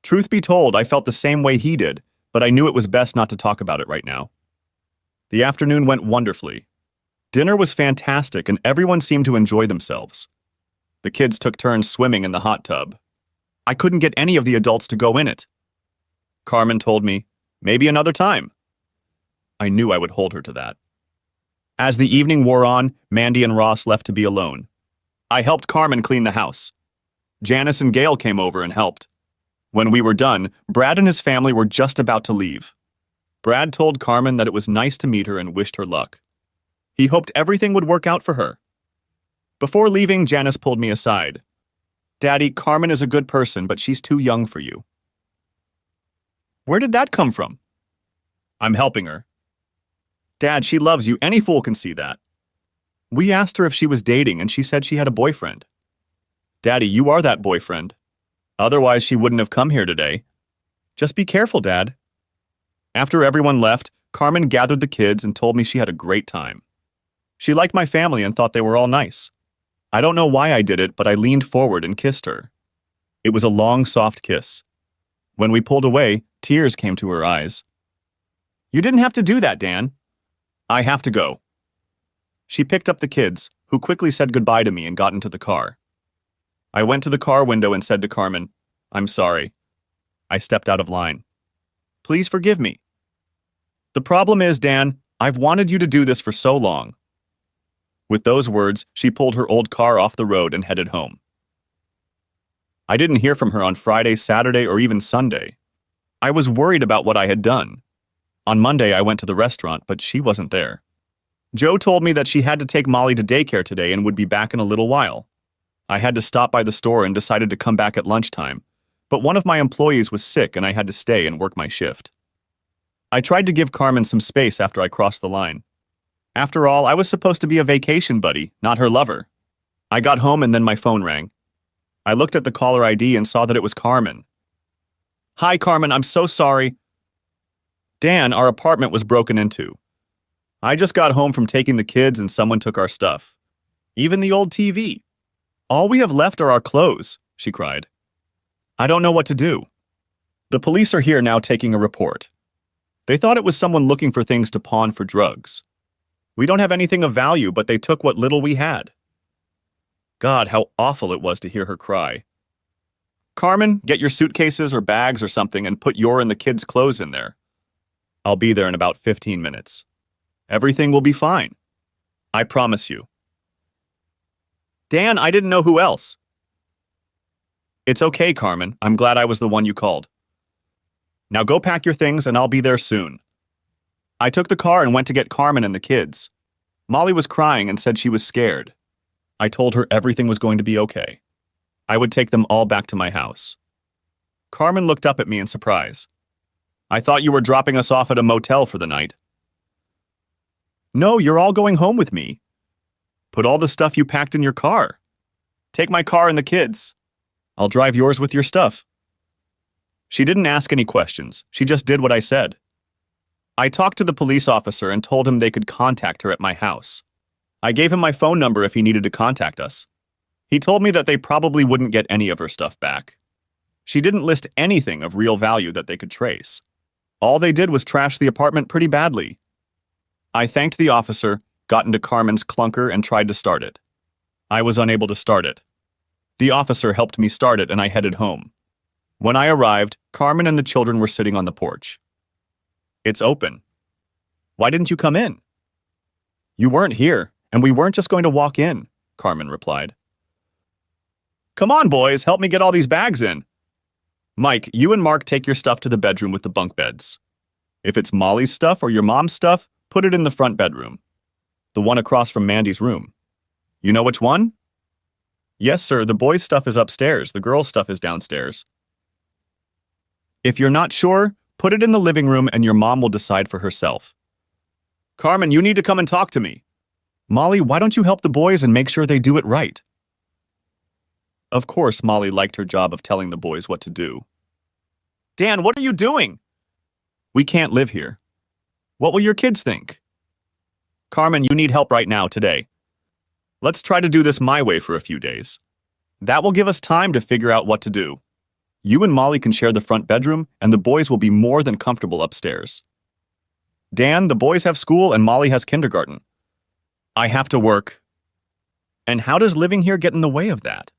Truth be told, I felt the same way he did, but I knew it was best not to talk about it right now. The afternoon went wonderfully. Dinner was fantastic and everyone seemed to enjoy themselves. The kids took turns swimming in the hot tub. I couldn't get any of the adults to go in it. Carmen told me, maybe another time. I knew I would hold her to that. As the evening wore on, Mandy and Ross left to be alone. I helped Carmen clean the house. Janice and Gail came over and helped. When we were done, Brad and his family were just about to leave. Brad told Carmen that it was nice to meet her and wished her luck. He hoped everything would work out for her. Before leaving, Janice pulled me aside. Daddy, Carmen is a good person, but she's too young for you. Where did that come from? I'm helping her. Dad, she loves you. Any fool can see that. We asked her if she was dating, and she said she had a boyfriend. Daddy, you are that boyfriend. Otherwise, she wouldn't have come here today. Just be careful, Dad. After everyone left, Carmen gathered the kids and told me she had a great time. She liked my family and thought they were all nice. I don't know why I did it, but I leaned forward and kissed her. It was a long, soft kiss. When we pulled away, tears came to her eyes. You didn't have to do that, Dan. I have to go. She picked up the kids, who quickly said goodbye to me and got into the car. I went to the car window and said to Carmen, I'm sorry. I stepped out of line. Please forgive me. The problem is, Dan, I've wanted you to do this for so long. With those words, she pulled her old car off the road and headed home. I didn't hear from her on Friday, Saturday, or even Sunday. I was worried about what I had done. On Monday, I went to the restaurant, but she wasn't there. Joe told me that she had to take Molly to daycare today and would be back in a little while. I had to stop by the store and decided to come back at lunchtime, but one of my employees was sick and I had to stay and work my shift. I tried to give Carmen some space after I crossed the line. After all, I was supposed to be a vacation buddy, not her lover. I got home and then my phone rang. I looked at the caller ID and saw that it was Carmen. Hi, Carmen, I'm so sorry. Dan, our apartment was broken into. I just got home from taking the kids and someone took our stuff. Even the old TV. All we have left are our clothes, she cried. I don't know what to do. The police are here now taking a report. They thought it was someone looking for things to pawn for drugs. We don't have anything of value, but they took what little we had. God, how awful it was to hear her cry. Carmen, get your suitcases or bags or something and put your and the kids' clothes in there. I'll be there in about 15 minutes. Everything will be fine. I promise you. Dan, I didn't know who else. It's okay, Carmen. I'm glad I was the one you called. Now go pack your things and I'll be there soon. I took the car and went to get Carmen and the kids. Molly was crying and said she was scared. I told her everything was going to be okay. I would take them all back to my house. Carmen looked up at me in surprise. I thought you were dropping us off at a motel for the night. No, you're all going home with me. Put all the stuff you packed in your car. Take my car and the kids. I'll drive yours with your stuff. She didn't ask any questions. She just did what I said. I talked to the police officer and told him they could contact her at my house. I gave him my phone number if he needed to contact us. He told me that they probably wouldn't get any of her stuff back. She didn't list anything of real value that they could trace. All they did was trash the apartment pretty badly. I thanked the officer, got into Carmen's clunker, and tried to start it. I was unable to start it. The officer helped me start it, and I headed home. When I arrived, Carmen and the children were sitting on the porch. It's open. Why didn't you come in? You weren't here, and we weren't just going to walk in, Carmen replied. Come on, boys, help me get all these bags in. Mike, you and Mark take your stuff to the bedroom with the bunk beds. If it's Molly's stuff or your mom's stuff, put it in the front bedroom. The one across from Mandy's room. You know which one? Yes, sir, the boys' stuff is upstairs, the girls' stuff is downstairs. If you're not sure, put it in the living room and your mom will decide for herself. Carmen, you need to come and talk to me. Molly, why don't you help the boys and make sure they do it right? Of course, Molly liked her job of telling the boys what to do. Dan, what are you doing? We can't live here. What will your kids think? Carmen, you need help right now, today. Let's try to do this my way for a few days. That will give us time to figure out what to do. You and Molly can share the front bedroom, and the boys will be more than comfortable upstairs. Dan, the boys have school and Molly has kindergarten. I have to work. And how does living here get in the way of that?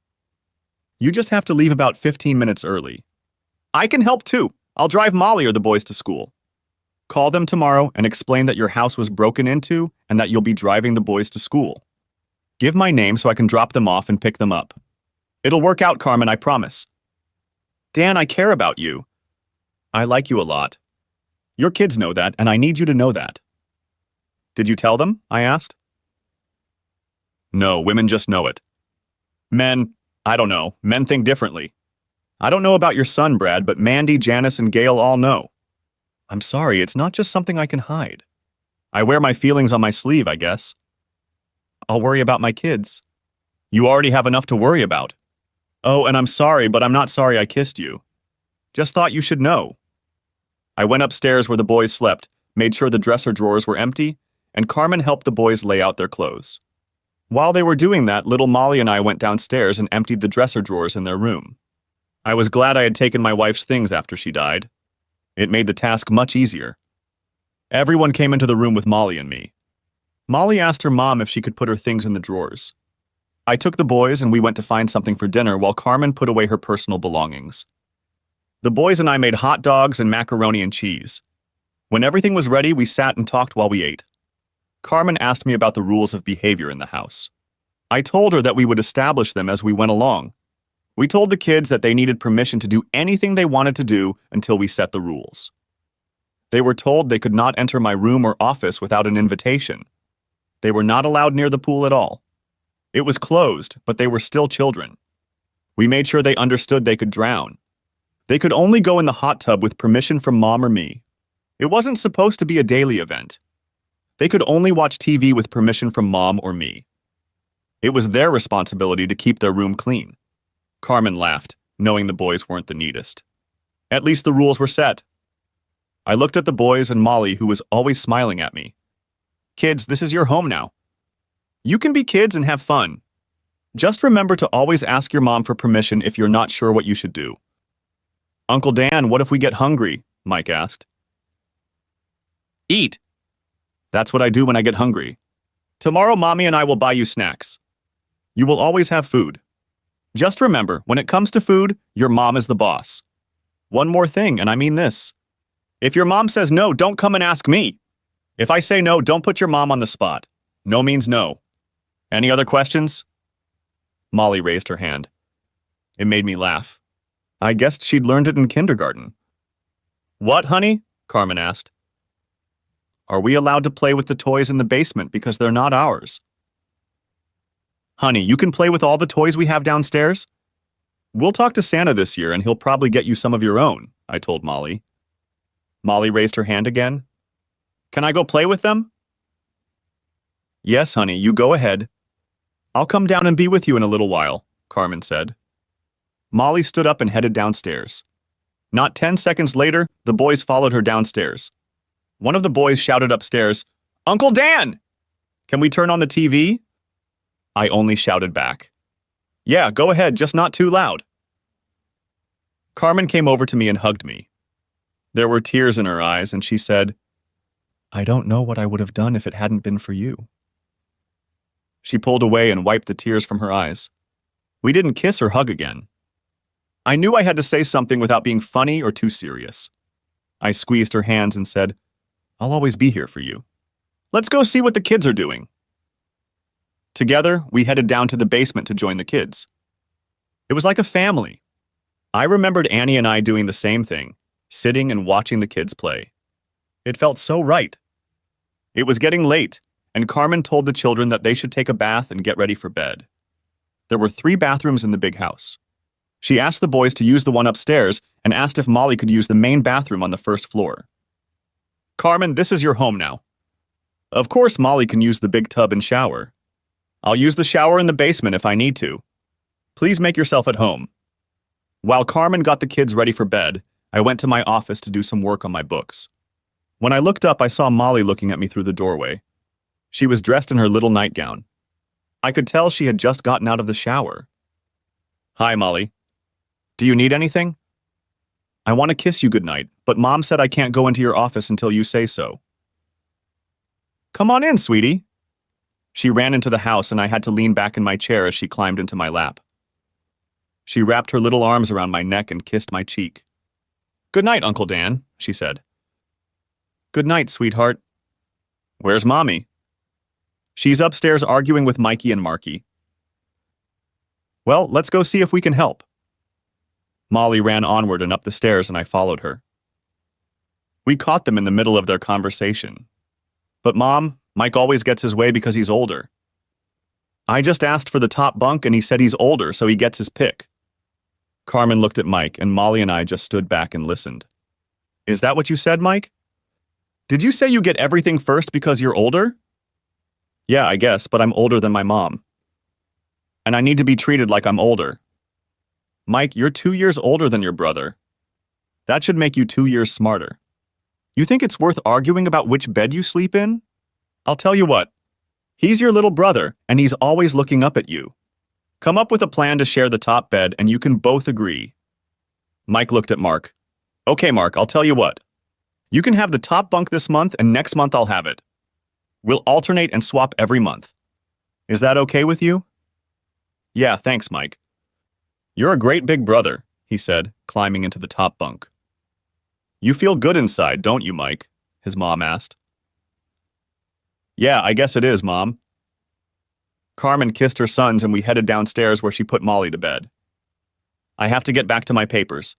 You just have to leave about 15 minutes early. I can help too. I'll drive Molly or the boys to school. Call them tomorrow and explain that your house was broken into and that you'll be driving the boys to school. Give my name so I can drop them off and pick them up. It'll work out, Carmen, I promise. Dan, I care about you. I like you a lot. Your kids know that, and I need you to know that. Did you tell them? I asked. No, women just know it. Men, I don't know. Men think differently. I don't know about your son, Brad, but Mandy, Janice, and Gail all know. I'm sorry, it's not just something I can hide. I wear my feelings on my sleeve, I guess. I'll worry about my kids. You already have enough to worry about. Oh, and I'm sorry, but I'm not sorry I kissed you. Just thought you should know. I went upstairs where the boys slept, made sure the dresser drawers were empty, and Carmen helped the boys lay out their clothes. While they were doing that, little Molly and I went downstairs and emptied the dresser drawers in their room. I was glad I had taken my wife's things after she died. It made the task much easier. Everyone came into the room with Molly and me. Molly asked her mom if she could put her things in the drawers. I took the boys and we went to find something for dinner while Carmen put away her personal belongings. The boys and I made hot dogs and macaroni and cheese. When everything was ready, we sat and talked while we ate. Carmen asked me about the rules of behavior in the house. I told her that we would establish them as we went along. We told the kids that they needed permission to do anything they wanted to do until we set the rules. They were told they could not enter my room or office without an invitation. They were not allowed near the pool at all. It was closed, but they were still children. We made sure they understood they could drown. They could only go in the hot tub with permission from Mom or me. It wasn't supposed to be a daily event. They could only watch TV with permission from Mom or me. It was their responsibility to keep their room clean. Carmen laughed, knowing the boys weren't the neatest. At least the rules were set. I looked at the boys and Molly, who was always smiling at me. Kids, this is your home now. You can be kids and have fun. Just remember to always ask your mom for permission if you're not sure what you should do. Uncle Dan, what if we get hungry? Mike asked. Eat. That's what I do when I get hungry. Tomorrow, Mommy and I will buy you snacks. You will always have food. Just remember, when it comes to food, your mom is the boss. One more thing, and I mean this. If your mom says no, don't come and ask me. If I say no, don't put your mom on the spot. No means no. Any other questions? Molly raised her hand. It made me laugh. I guessed she'd learned it in kindergarten. What, honey? Carmen asked. Are we allowed to play with the toys in the basement because they're not ours? Honey, you can play with all the toys we have downstairs? We'll talk to Santa this year and he'll probably get you some of your own, I told Molly. Molly raised her hand again. Can I go play with them? Yes, honey, you go ahead. I'll come down and be with you in a little while, Carmen said. Molly stood up and headed downstairs. Not 10 seconds later, the boys followed her downstairs. One of the boys shouted upstairs, Uncle Dan! Can we turn on the TV? I only shouted back. Yeah, go ahead, just not too loud. Carmen came over to me and hugged me. There were tears in her eyes, and she said, I don't know what I would have done if it hadn't been for you. She pulled away and wiped the tears from her eyes. We didn't kiss or hug again. I knew I had to say something without being funny or too serious. I squeezed her hands and said, I'll always be here for you. Let's go see what the kids are doing. Together, we headed down to the basement to join the kids. It was like a family. I remembered Annie and I doing the same thing, sitting and watching the kids play. It felt so right. It was getting late, and Carmen told the children that they should take a bath and get ready for bed. There were 3 bathrooms in the big house. She asked the boys to use the one upstairs and asked if Molly could use the main bathroom on the first floor. Carmen, this is your home now. Of course, Molly can use the big tub and shower. I'll use the shower in the basement if I need to. Please make yourself at home. While Carmen got the kids ready for bed, I went to my office to do some work on my books. When I looked up, I saw Molly looking at me through the doorway. She was dressed in her little nightgown. I could tell she had just gotten out of the shower. Hi, Molly. Do you need anything? I want to kiss you goodnight, but Mom said I can't go into your office until you say so. Come on in, sweetie. She ran into the house and I had to lean back in my chair as she climbed into my lap. She wrapped her little arms around my neck and kissed my cheek. Good night, Uncle Dan, she said. Good night, sweetheart. Where's Mommy? She's upstairs arguing with Mikey and Marky. Well, let's go see if we can help. Molly ran onward and up the stairs and I followed her. We caught them in the middle of their conversation. But Mom, Mike always gets his way because he's older. I just asked for the top bunk and he said he's older, so he gets his pick. Carmen looked at Mike and Molly and I just stood back and listened. Is that what you said, Mike? Did you say you get everything first because you're older? Yeah, I guess, but I'm older than my mom. And I need to be treated like I'm older. Mike, you're 2 years older than your brother. That should make you 2 years smarter. You think it's worth arguing about which bed you sleep in? I'll tell you what. He's your little brother, and he's always looking up at you. Come up with a plan to share the top bed, and you can both agree. Mike looked at Mark. Okay, Mark, I'll tell you what. You can have the top bunk this month, and next month I'll have it. We'll alternate and swap every month. Is that okay with you? Yeah, thanks, Mike. You're a great big brother, he said, climbing into the top bunk. You feel good inside, don't you, Mike? His mom asked. Yeah, I guess it is, Mom. Carmen kissed her sons and we headed downstairs where she put Molly to bed. I have to get back to my papers.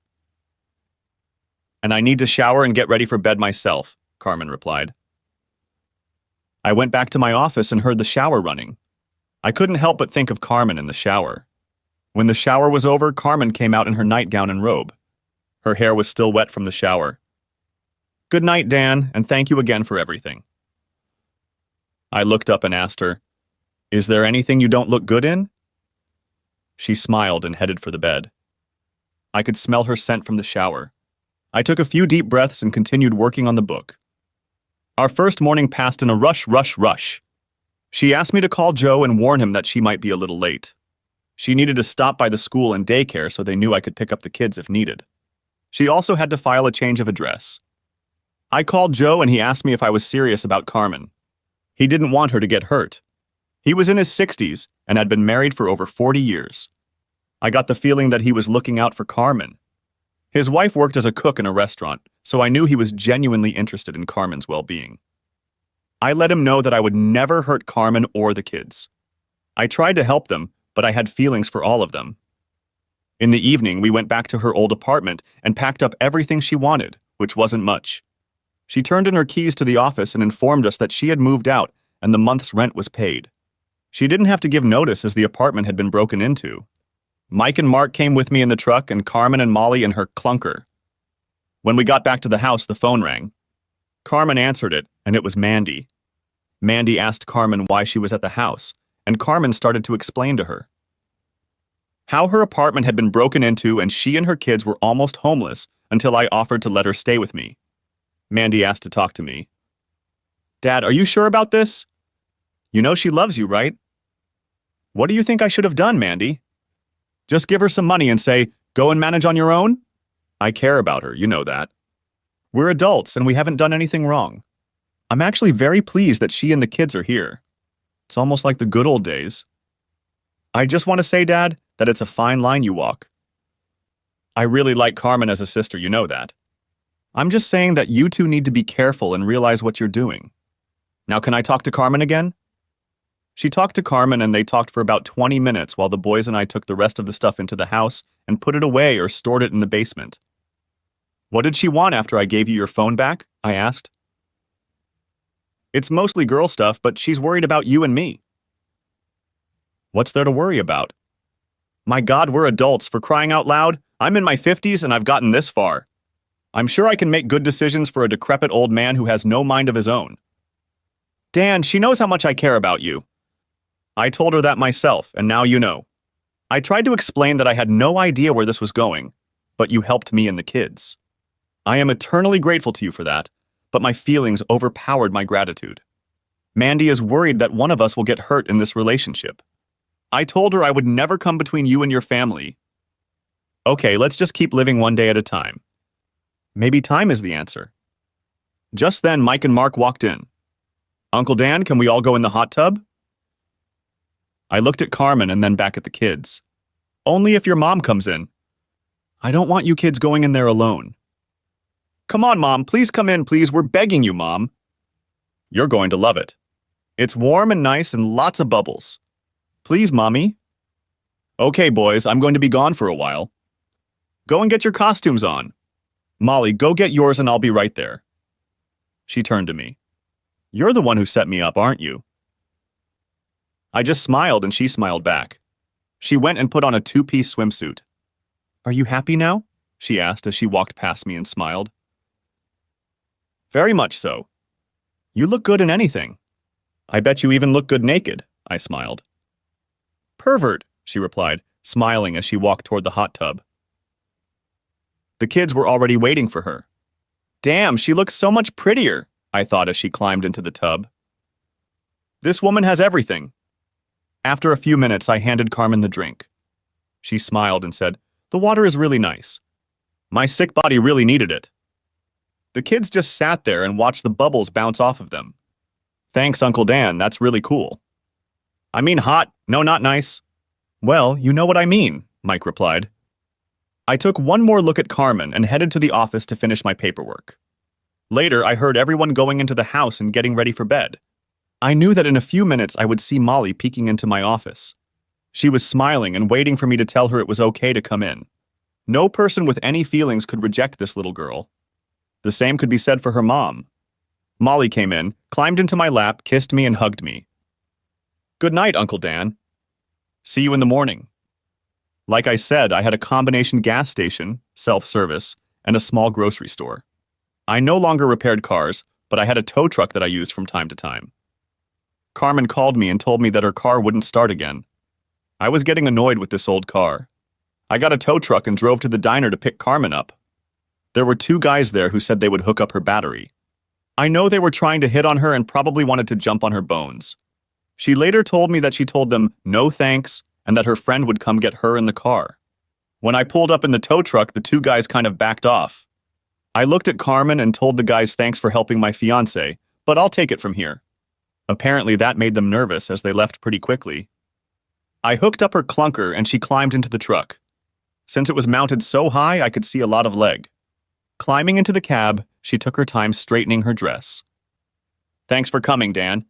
And I need to shower and get ready for bed myself, Carmen replied. I went back to my office and heard the shower running. I couldn't help but think of Carmen in the shower. When the shower was over, Carmen came out in her nightgown and robe. Her hair was still wet from the shower. Good night, Dan, and thank you again for everything. I looked up and asked her, Is there anything you don't look good in? She smiled and headed for the bed. I could smell her scent from the shower. I took a few deep breaths and continued working on the book. Our first morning passed in a rush. She asked me to call Joe and warn him that she might be a little late. She needed to stop by the school and daycare so they knew I could pick up the kids if needed. She also had to file a change of address. I called Joe and he asked me if I was serious about Carmen. He didn't want her to get hurt. He was in his 60s and had been married for over 40 years. I got the feeling that he was looking out for Carmen. His wife worked as a cook in a restaurant, so I knew he was genuinely interested in Carmen's well-being. I let him know that I would never hurt Carmen or the kids. I tried to help them, but I had feelings for all of them. In the evening, we went back to her old apartment and packed up everything she wanted, which wasn't much. She turned in her keys to the office and informed us that she had moved out and the month's rent was paid. She didn't have to give notice as the apartment had been broken into. Mike and Mark came with me in the truck and Carmen and Molly in her clunker. When we got back to the house, the phone rang. Carmen answered it, and it was Mandy. Mandy asked Carmen why she was at the house, and Carmen started to explain to her how her apartment had been broken into and she and her kids were almost homeless until I offered to let her stay with me. Mandy asked to talk to me. Dad, are you sure about this? You know she loves you, right? What do you think I should have done, Mandy? Just give her some money and say, go and manage on your own? I care about her, you know that. We're adults and we haven't done anything wrong. I'm actually very pleased that she and the kids are here. It's almost like the good old days. I just want to say, Dad, that it's a fine line you walk. I really like Carmen as a sister, you know that. I'm just saying that you two need to be careful and realize what you're doing. Now can I talk to Carmen again? She talked to Carmen and they talked for about 20 minutes while the boys and I took the rest of the stuff into the house and put it away or stored it in the basement. What did she want after I gave you your phone back? I asked. It's mostly girl stuff, but she's worried about you and me. What's there to worry about? My God, we're adults, for crying out loud. I'm in my 50s and I've gotten this far. I'm sure I can make good decisions for a decrepit old man who has no mind of his own. Dan, she knows how much I care about you. I told her that myself, and now you know. I tried to explain that I had no idea where this was going, but you helped me and the kids. I am eternally grateful to you for that, but my feelings overpowered my gratitude. Mandy is worried that one of us will get hurt in this relationship. I told her I would never come between you and your family. Okay, let's just keep living one day at a time. Maybe time is the answer. Just then, Mike and Mark walked in. Uncle Dan, can we all go in the hot tub? I looked at Carmen and then back at the kids. Only if your mom comes in. I don't want you kids going in there alone. Come on, Mom, please come in, please. We're begging you, Mom. You're going to love it. It's warm and nice and lots of bubbles. Please, Mommy. Okay, boys, I'm going to be gone for a while. Go and get your costumes on. Molly, go get yours and I'll be right there. She turned to me. You're the one who set me up, aren't you? I just smiled and she smiled back. She went and put on a two-piece swimsuit. Are you happy now? She asked as she walked past me and smiled. Very much so. You look good in anything. I bet you even look good naked, I smiled. Pervert, she replied, smiling as she walked toward the hot tub. The kids were already waiting for her. Damn, she looks so much prettier, I thought as she climbed into the tub. This woman has everything. After a few minutes, I handed Carmen the drink. She smiled and said, the water is really nice. My sick body really needed it. The kids just sat there and watched the bubbles bounce off of them. Thanks, Uncle Dan, that's really cool. I mean hot, no, not nice. Well, you know what I mean, Mike replied. I took one more look at Carmen and headed to the office to finish my paperwork. Later, I heard everyone going into the house and getting ready for bed. I knew that in a few minutes I would see Molly peeking into my office. She was smiling and waiting for me to tell her it was okay to come in. No person with any feelings could reject this little girl. The same could be said for her mom. Molly came in, climbed into my lap, kissed me, and hugged me. Good night, Uncle Dan. See you in the morning. Like I said, I had a combination gas station, self-service, and a small grocery store. I no longer repaired cars, but I had a tow truck that I used from time to time. Carmen called me and told me that her car wouldn't start again. I was getting annoyed with this old car. I got a tow truck and drove to the diner to pick Carmen up. There were two guys there who said they would hook up her battery. I know they were trying to hit on her and probably wanted to jump on her bones. She later told me that she told them no thanks and that her friend would come get her in the car. When I pulled up in the tow truck, the two guys kind of backed off. I looked at Carmen and told the guys thanks for helping my fiancé, but I'll take it from here. Apparently that made them nervous as they left pretty quickly. I hooked up her clunker and she climbed into the truck. Since it was mounted so high, I could see a lot of leg. Climbing into the cab, she took her time straightening her dress. Thanks for coming, Dan.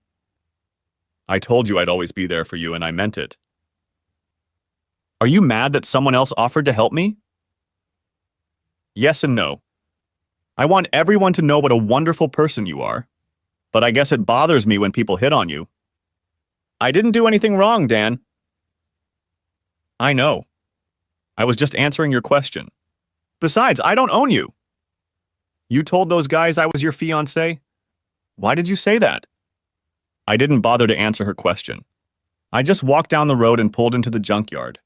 I told you I'd always be there for you, and I meant it. Are you mad that someone else offered to help me? Yes and no. I want everyone to know what a wonderful person you are, but I guess it bothers me when people hit on you. I didn't do anything wrong, Dan. I know. I was just answering your question. Besides, I don't own you. You told those guys I was your fiancé? Why did you say that? I didn't bother to answer her question. I just walked down the road and pulled into the junkyard.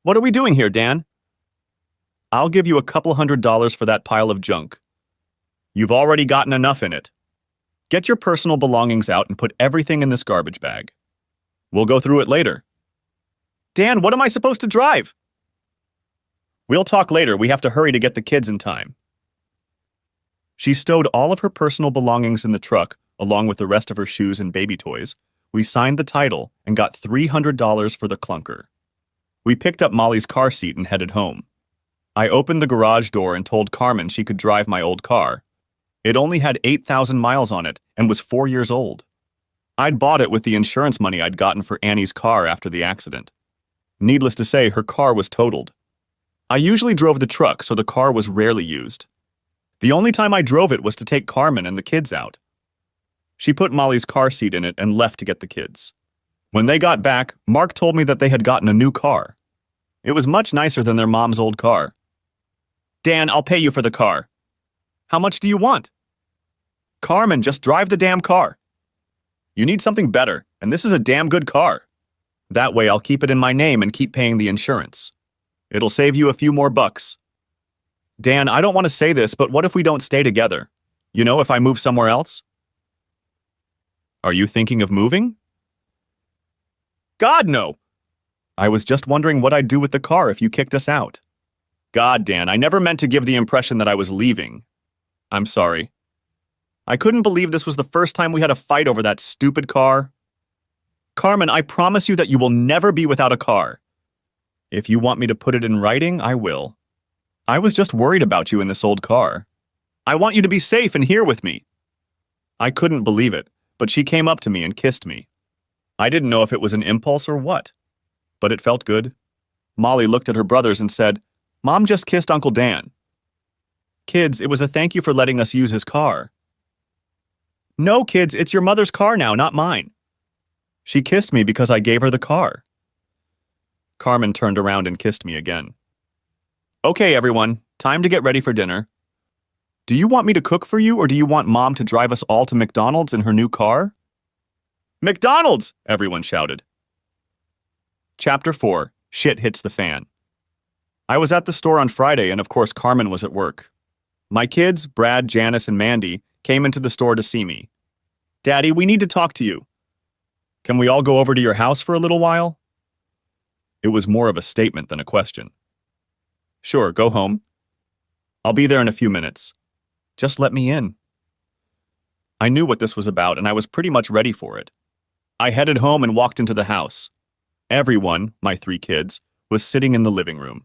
What are we doing here, Dan? I'll give you a couple $100 for that pile of junk. You've already gotten enough in it. Get your personal belongings out and put everything in this garbage bag. We'll go through it later. Dan, what am I supposed to drive? We'll talk later. We have to hurry to get the kids in time. She stowed all of her personal belongings in the truck, along with the rest of her shoes and baby toys. We signed the title and got $300 for the clunker. We picked up Molly's car seat and headed home. I opened the garage door and told Carmen she could drive my old car. It only had 8,000 miles on it and was 4 years old. I'd bought it with the insurance money I'd gotten for Annie's car after the accident. Needless to say, her car was totaled. I usually drove the truck, so the car was rarely used. The only time I drove it was to take Carmen and the kids out. She put Molly's car seat in it and left to get the kids. When they got back, Mark told me that they had gotten a new car. It was much nicer than their mom's old car. Dan, I'll pay you for the car. How much do you want? Carmen, just drive the damn car. You need something better, and this is a damn good car. That way I'll keep it in my name and keep paying the insurance. It'll save you a few more bucks. Dan, I don't want to say this, but what if we don't stay together? You know, if I move somewhere else? Are you thinking of moving? God, no! I was just wondering what I'd do with the car if you kicked us out. God, Dan, I never meant to give the impression that I was leaving. I'm sorry. I couldn't believe this was the first time we had a fight over that stupid car. Carmen, I promise you that you will never be without a car. If you want me to put it in writing, I will. I was just worried about you in this old car. I want you to be safe and here with me. I couldn't believe it, but she came up to me and kissed me. I didn't know if it was an impulse or what, but it felt good. Molly looked at her brothers and said, Mom just kissed Uncle Dan. Kids, it was a thank you for letting us use his car. No, kids, it's your mother's car now, not mine. She kissed me because I gave her the car. Carmen turned around and kissed me again. Okay, everyone, time to get ready for dinner. Do you want me to cook for you, or do you want Mom to drive us all to McDonald's in her new car? McDonald's! Everyone shouted. Chapter 4. Shit hits the fan. I was at the store on Friday, and of course Carmen was at work. My kids, Brad, Janice, and Mandy, came into the store to see me. Daddy, we need to talk to you. Can we all go over to your house for a little while? It was more of a statement than a question. Sure, go home. I'll be there in a few minutes. Just let me in. I knew what this was about, and I was pretty much ready for it. I headed home and walked into the house. Everyone, my 3 kids, was sitting in the living room.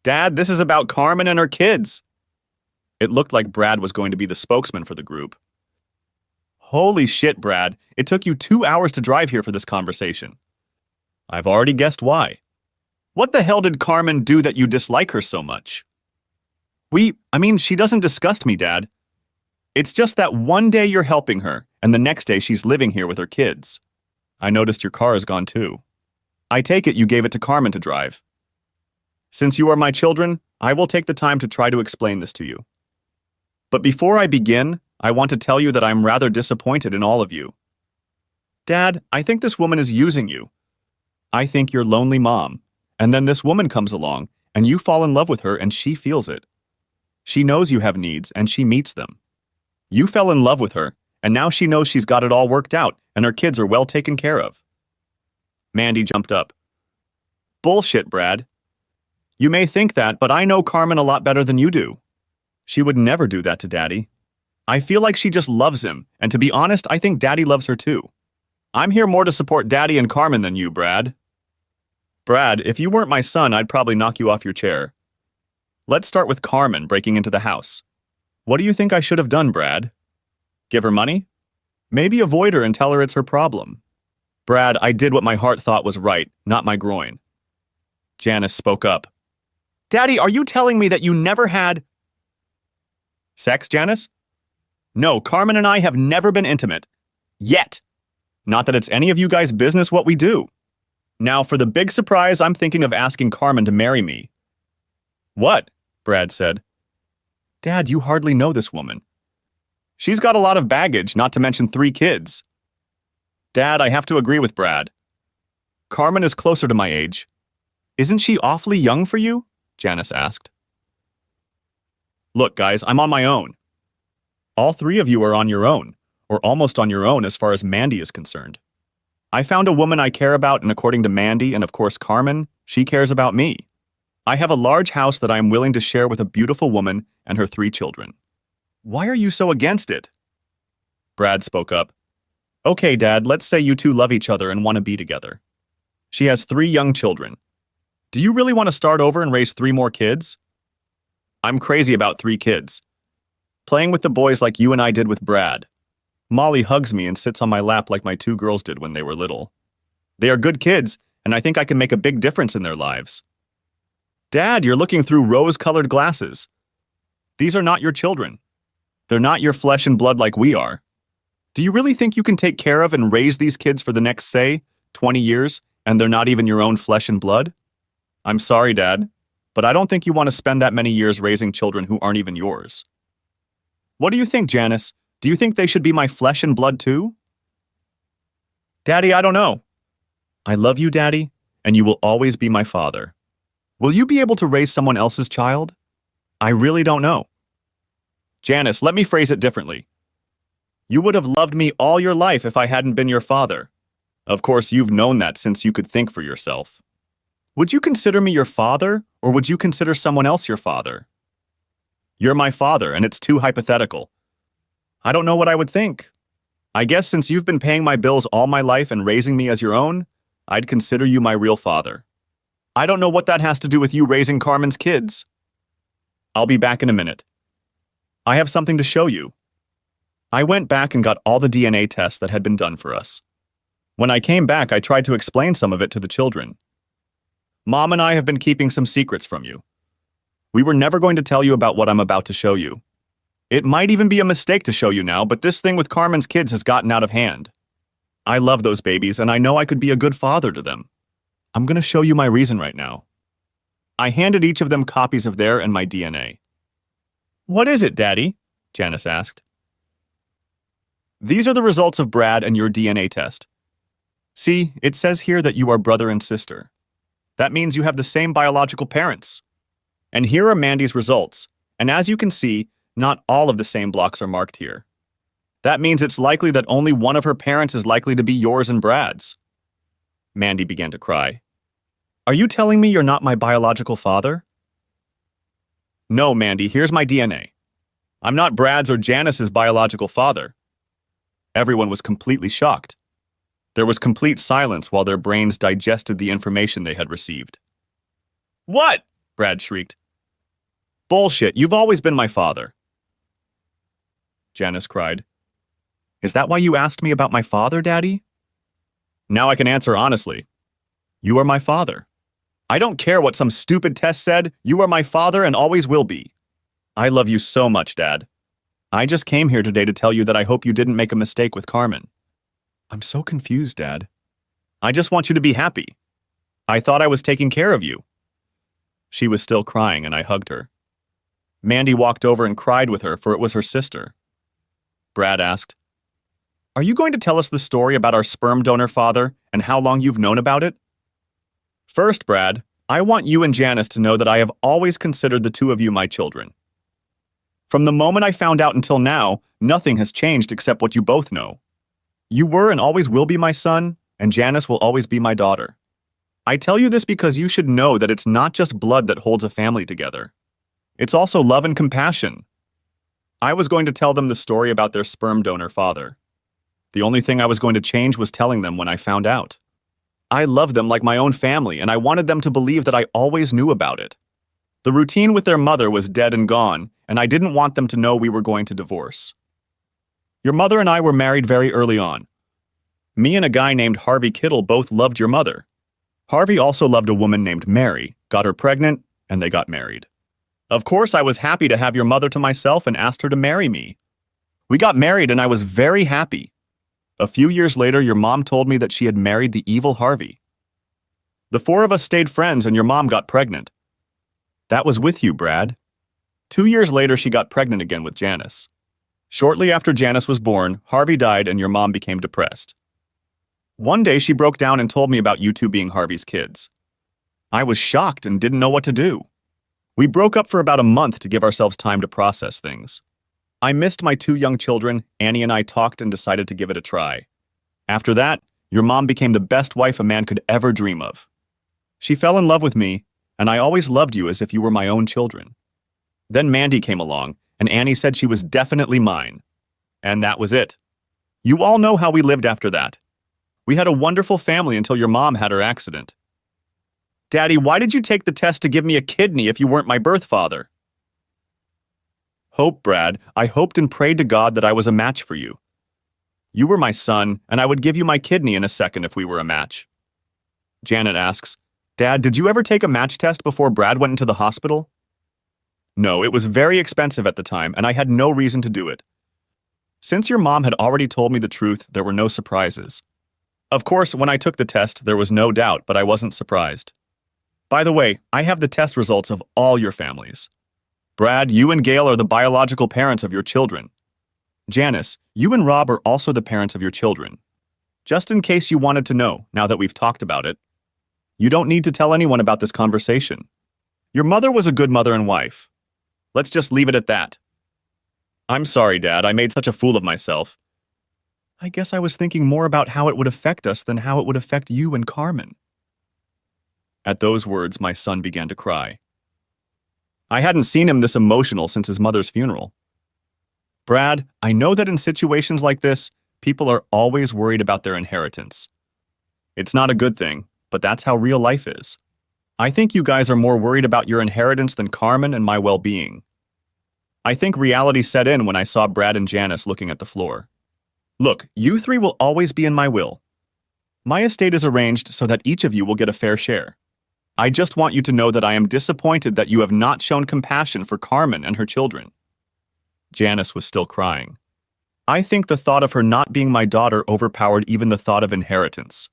Dad, this is about Carmen and her kids. It looked like Brad was going to be the spokesman for the group. Holy shit, Brad. It took you 2 hours to drive here for this conversation. I've already guessed why. What the hell did Carmen do that you dislike her so much? She doesn't disgust me, Dad. It's just that one day you're helping her, and the next day she's living here with her kids. I noticed your car is gone too. I take it you gave it to Carmen to drive. Since you are my children, I will take the time to try to explain this to you. But before I begin, I want to tell you that I'm rather disappointed in all of you. Dad, I think this woman is using you. I think you're lonely mom, and then this woman comes along, and you fall in love with her and she feels it. She knows you have needs, and she meets them. You fell in love with her, and now she knows she's got it all worked out, and her kids are well taken care of. Mandy jumped up. Bullshit, Brad. You may think that, but I know Carmen a lot better than you do. She would never do that to Daddy. I feel like she just loves him, and to be honest, I think Daddy loves her too. I'm here more to support Daddy and Carmen than you, Brad. Brad, if you weren't my son, I'd probably knock you off your chair. Let's start with Carmen breaking into the house. What do you think I should have done, Brad? Give her money? Maybe avoid her and tell her it's her problem. Brad, I did what my heart thought was right, not my groin. Janice spoke up. Daddy, are you telling me that you never had sex, Janice? No, Carmen and I have never been intimate. Yet. Not that it's any of you guys' business what we do. Now, for the big surprise, I'm thinking of asking Carmen to marry me. What? Brad said. Dad, you hardly know this woman. She's got a lot of baggage, not to mention 3 kids. Dad, I have to agree with Brad. Carmen is closer to my age. Isn't she awfully young for you? Janice asked. Look, guys, I'm on my own. All 3 of you are on your own, or almost on your own as far as Mandy is concerned. I found a woman I care about, and according to Mandy and of course Carmen, she cares about me. I have a large house that I am willing to share with a beautiful woman and her 3 children. Why are you so against it? Brad spoke up. Okay, Dad, let's say you 2 love each other and want to be together. She has 3 young children. Do you really want to start over and raise 3 more kids? I'm crazy about 3 kids. Playing with the boys like you and I did with Brad. Molly hugs me and sits on my lap like my 2 girls did when they were little. They are good kids, and I think I can make a big difference in their lives. Dad, you're looking through rose-colored glasses. These are not your children. They're not your flesh and blood like we are. Do you really think you can take care of and raise these kids for the next, say, 20 years, and they're not even your own flesh and blood? I'm sorry, Dad, but I don't think you want to spend that many years raising children who aren't even yours. What do you think, Janice? Do you think they should be my flesh and blood too? Daddy, I don't know. I love you, Daddy, and you will always be my father. Will you be able to raise someone else's child? I really don't know. Janice, let me phrase it differently. You would have loved me all your life if I hadn't been your father. Of course, you've known that since you could think for yourself. Would you consider me your father, or would you consider someone else your father? You're my father, and it's too hypothetical. I don't know what I would think. I guess since you've been paying my bills all my life and raising me as your own, I'd consider you my real father. I don't know what that has to do with you raising Carmen's kids. I'll be back in a minute. I have something to show you. I went back and got all the DNA tests that had been done for us. When I came back, I tried to explain some of it to the children. Mom and I have been keeping some secrets from you. We were never going to tell you about what I'm about to show you. It might even be a mistake to show you now, but this thing with Carmen's kids has gotten out of hand. I love those babies, and I know I could be a good father to them. I'm going to show you my reason right now. I handed each of them copies of their and my DNA. What is it, Daddy? Janice asked. These are the results of Brad and your DNA test. See, it says here that you are brother and sister. That means you have the same biological parents. And here are Mandy's results, and as you can see, not all of the same blocks are marked here. That means it's likely that only one of her parents is likely to be yours and Brad's. Mandy began to cry. Are you telling me you're not my biological father? No, Mandy, here's my DNA. I'm not Brad's or Janice's biological father. Everyone was completely shocked. There was complete silence while their brains digested the information they had received. What? Brad shrieked. Bullshit, you've always been my father. Janice cried. Is that why you asked me about my father, Daddy? Now I can answer honestly. You are my father. I don't care what some stupid test said, you are my father and always will be. I love you so much, Dad. I just came here today to tell you that I hope you didn't make a mistake with Carmen. I'm so confused, Dad. I just want you to be happy. I thought I was taking care of you. She was still crying and I hugged her. Mandy walked over and cried with her, for it was her sister. Brad asked, Are you going to tell us the story about our sperm donor father and how long you've known about it? First, Brad, I want you and Janice to know that I have always considered the 2 of you my children. From the moment I found out until now, nothing has changed except what you both know. You were and always will be my son, and Janice will always be my daughter. I tell you this because you should know that it's not just blood that holds a family together. It's also love and compassion. I was going to tell them the story about their sperm donor father. The only thing I was going to change was telling them when I found out. I loved them like my own family, and I wanted them to believe that I always knew about it. The routine with their mother was dead and gone, and I didn't want them to know we were going to divorce. Your mother and I were married very early on. Me and a guy named Harvey Kittle both loved your mother. Harvey also loved a woman named Mary, got her pregnant, and they got married. Of course, I was happy to have your mother to myself and asked her to marry me. We got married and I was very happy. A few years later, your mom told me that she had married the evil Harvey. The four of us stayed friends and your mom got pregnant. That was with you, Brad. 2 years later, she got pregnant again with Janice. Shortly after Janice was born, Harvey died and your mom became depressed. One day, she broke down and told me about you two being Harvey's kids. I was shocked and didn't know what to do. We broke up for about a month to give ourselves time to process things. I missed my two young children. Annie and I talked and decided to give it a try. After that, your mom became the best wife a man could ever dream of. She fell in love with me, and I always loved you as if you were my own children. Then Mandy came along, and Annie said she was definitely mine. And that was it. You all know how we lived after that. We had a wonderful family until your mom had her accident. Daddy, why did you take the test to give me a kidney if you weren't my birth father? Hope, Brad. I hoped and prayed to God that I was a match for you. You were my son, and I would give you my kidney in a second if we were a match. Janet asks, Dad, did you ever take a match test before Brad went into the hospital? No, it was very expensive at the time, and I had no reason to do it. Since your mom had already told me the truth, there were no surprises. Of course, when I took the test, there was no doubt, but I wasn't surprised. By the way, I have the test results of all your families. Brad, you and Gail are the biological parents of your children. Janice, you and Rob are also the parents of your children. Just in case you wanted to know, now that we've talked about it. You don't need to tell anyone about this conversation. Your mother was a good mother and wife. Let's just leave it at that. I'm sorry, Dad, I made such a fool of myself. I guess I was thinking more about how it would affect us than how it would affect you and Carmen. At those words, my son began to cry. I hadn't seen him this emotional since his mother's funeral. Brad, I know that in situations like this, people are always worried about their inheritance. It's not a good thing, but that's how real life is. I think you guys are more worried about your inheritance than Carmen and my well-being. I think reality set in when I saw Brad and Janice looking at the floor. Look, you three will always be in my will. My estate is arranged so that each of you will get a fair share. I just want you to know that I am disappointed that you have not shown compassion for Carmen and her children. Janice was still crying. I think the thought of her not being my daughter overpowered even the thought of inheritance.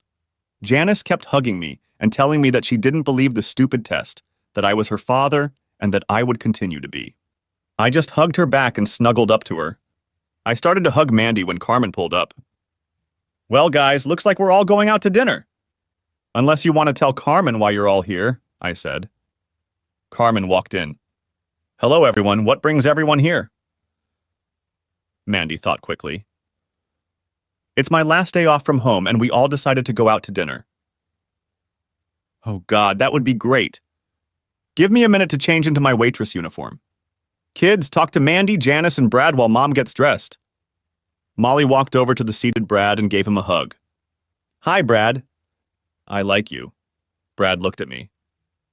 Janice kept hugging me and telling me that she didn't believe the stupid test, that I was her father, and that I would continue to be. I just hugged her back and snuggled up to her. I started to hug Mandy when Carmen pulled up. Well, guys, looks like we're all going out to dinner. Unless you want to tell Carmen why you're all here, I said. Carmen walked in. Hello, everyone. What brings everyone here? Mandy thought quickly. It's my last day off from home, and we all decided to go out to dinner. Oh, God, that would be great. Give me a minute to change into my waitress uniform. Kids, talk to Mandy, Janice, and Brad while Mom gets dressed. Molly walked over to the seated Brad and gave him a hug. Hi, Brad. I like you. Brad looked at me.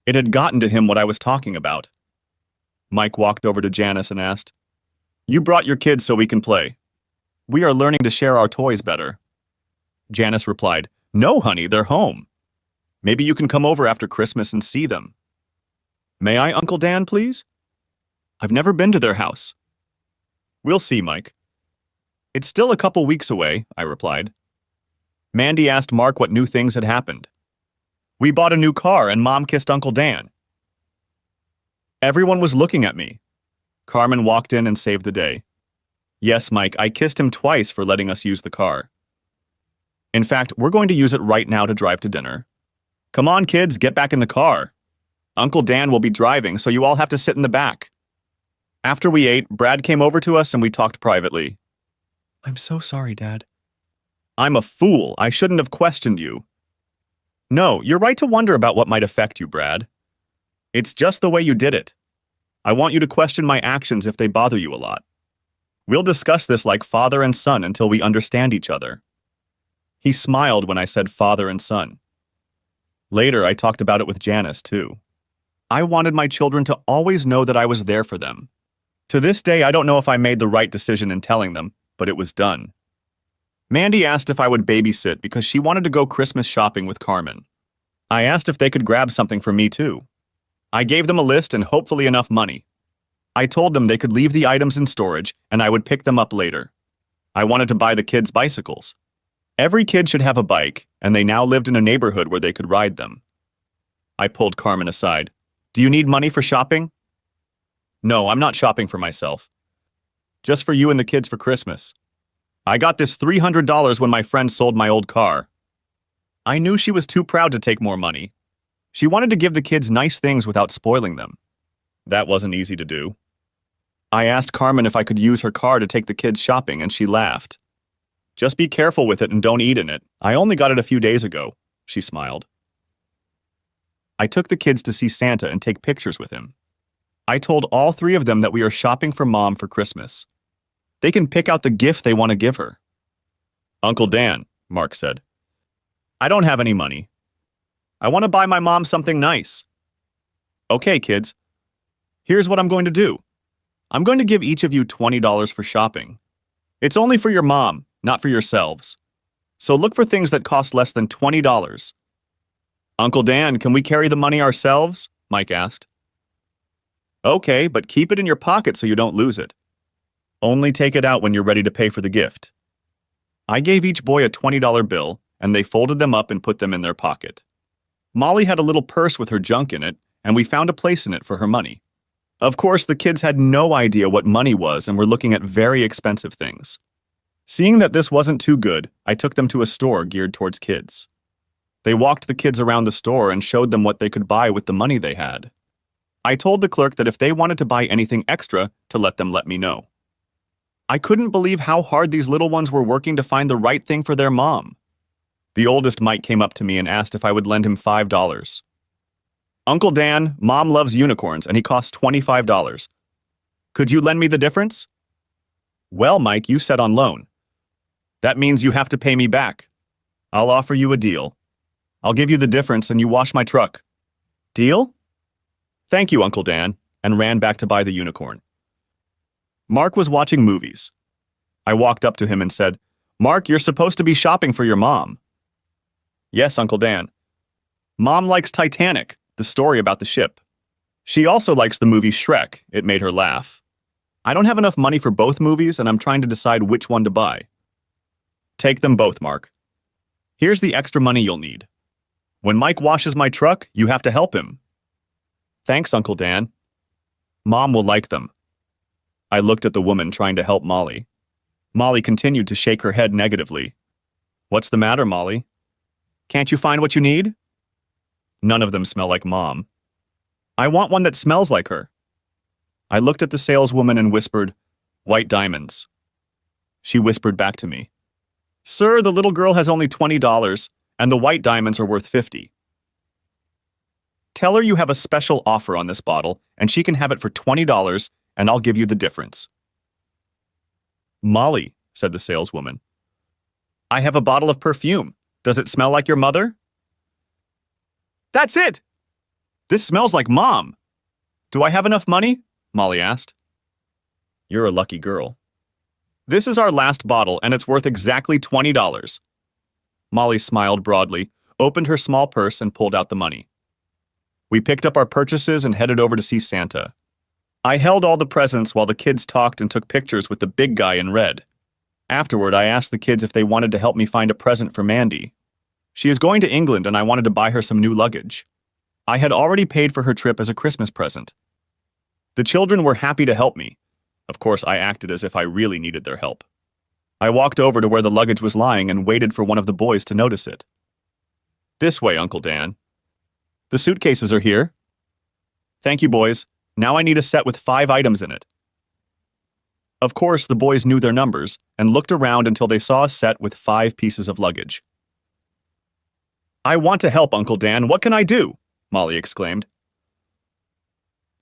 It had gotten to him what I was talking about. Mike walked over to Janice and asked, You brought your kids so we can play. We are learning to share our toys better. Janice replied, No, honey, they're home. Maybe you can come over after Christmas and see them. May I, Uncle Dan, please? I've never been to their house. We'll see, Mike. It's still a couple weeks away, I replied. Mandy asked Mark what new things had happened. We bought a new car and Mom kissed Uncle Dan. Everyone was looking at me. Carmen walked in and saved the day. Yes, Mike, I kissed him twice for letting us use the car. In fact, we're going to use it right now to drive to dinner. Come on, kids, get back in the car. Uncle Dan will be driving, so you all have to sit in the back. After we ate, Brad came over to us and we talked privately. I'm so sorry, Dad. I'm a fool. I shouldn't have questioned you. No, you're right to wonder about what might affect you, Brad. It's just the way you did it. I want you to question my actions if they bother you a lot. We'll discuss this like father and son until we understand each other. He smiled when I said father and son. Later, I talked about it with Janice, too. I wanted my children to always know that I was there for them. To this day, I don't know if I made the right decision in telling them, but it was done. Mandy asked if I would babysit because she wanted to go Christmas shopping with Carmen. I asked if they could grab something for me, too. I gave them a list and hopefully enough money. I told them they could leave the items in storage and I would pick them up later. I wanted to buy the kids bicycles. Every kid should have a bike, and they now lived in a neighborhood where they could ride them. I pulled Carmen aside. Do you need money for shopping? No, I'm not shopping for myself. Just for you and the kids for Christmas. I got this $300 when my friend sold my old car. I knew she was too proud to take more money. She wanted to give the kids nice things without spoiling them. That wasn't easy to do. I asked Carmen if I could use her car to take the kids shopping, and she laughed. Just be careful with it and don't eat in it. I only got it a few days ago, she smiled. I took the kids to see Santa and take pictures with him. I told all three of them that we are shopping for Mom for Christmas. They can pick out the gift they want to give her. Uncle Dan, Mark said. I don't have any money. I want to buy my mom something nice. Okay, kids. Here's what I'm going to do. I'm going to give each of you $20 for shopping. It's only for your mom, not for yourselves. So look for things that cost less than $20. Uncle Dan, can we carry the money ourselves? Mike asked. Okay, but keep it in your pocket so you don't lose it. Only take it out when you're ready to pay for the gift. I gave each boy a $20 bill, and they folded them up and put them in their pocket. Molly had a little purse with her junk in it, and we found a place in it for her money. Of course, the kids had no idea what money was and were looking at very expensive things. Seeing that this wasn't too good, I took them to a store geared towards kids. They walked the kids around the store and showed them what they could buy with the money they had. I told the clerk that if they wanted to buy anything extra, to let me know. I couldn't believe how hard these little ones were working to find the right thing for their mom. The oldest Mike came up to me and asked if I would lend him $5. Uncle Dan, Mom loves unicorns and he costs $25. Could you lend me the difference? Well, Mike, you said on loan. That means you have to pay me back. I'll offer you a deal. I'll give you the difference and you wash my truck. Deal? Thank you, Uncle Dan, and ran back to buy the unicorn. Mark was watching movies. I walked up to him and said, Mark, you're supposed to be shopping for your mom. Yes, Uncle Dan. Mom likes Titanic, the story about the ship. She also likes the movie Shrek. It made her laugh. I don't have enough money for both movies, and I'm trying to decide which one to buy. Take them both, Mark. Here's the extra money you'll need. When Mike washes my truck, you have to help him. Thanks, Uncle Dan. Mom will like them. I looked at the woman trying to help Molly. Molly continued to shake her head negatively. What's the matter, Molly? Can't you find what you need? None of them smell like Mom. I want one that smells like her. I looked at the saleswoman and whispered, White diamonds. She whispered back to me, Sir, the little girl has only $20, and the white diamonds are worth $50. Tell her you have a special offer on this bottle, and she can have it for $20, and I'll give you the difference. Molly, said the saleswoman, I have a bottle of perfume. Does it smell like your mother? That's it! This smells like Mom. Do I have enough money? Molly asked. You're a lucky girl. This is our last bottle, and it's worth exactly $20. Molly smiled broadly, opened her small purse, and pulled out the money. We picked up our purchases and headed over to see Santa. I held all the presents while the kids talked and took pictures with the big guy in red. Afterward, I asked the kids if they wanted to help me find a present for Mandy. She is going to England, and I wanted to buy her some new luggage. I had already paid for her trip as a Christmas present. The children were happy to help me. Of course, I acted as if I really needed their help. I walked over to where the luggage was lying and waited for one of the boys to notice it. This way, Uncle Dan. The suitcases are here. Thank you, boys. Now I need a set with 5 items in it. Of course, the boys knew their numbers and looked around until they saw a set with 5 pieces of luggage. I want to help, Uncle Dan. What can I do? Molly exclaimed.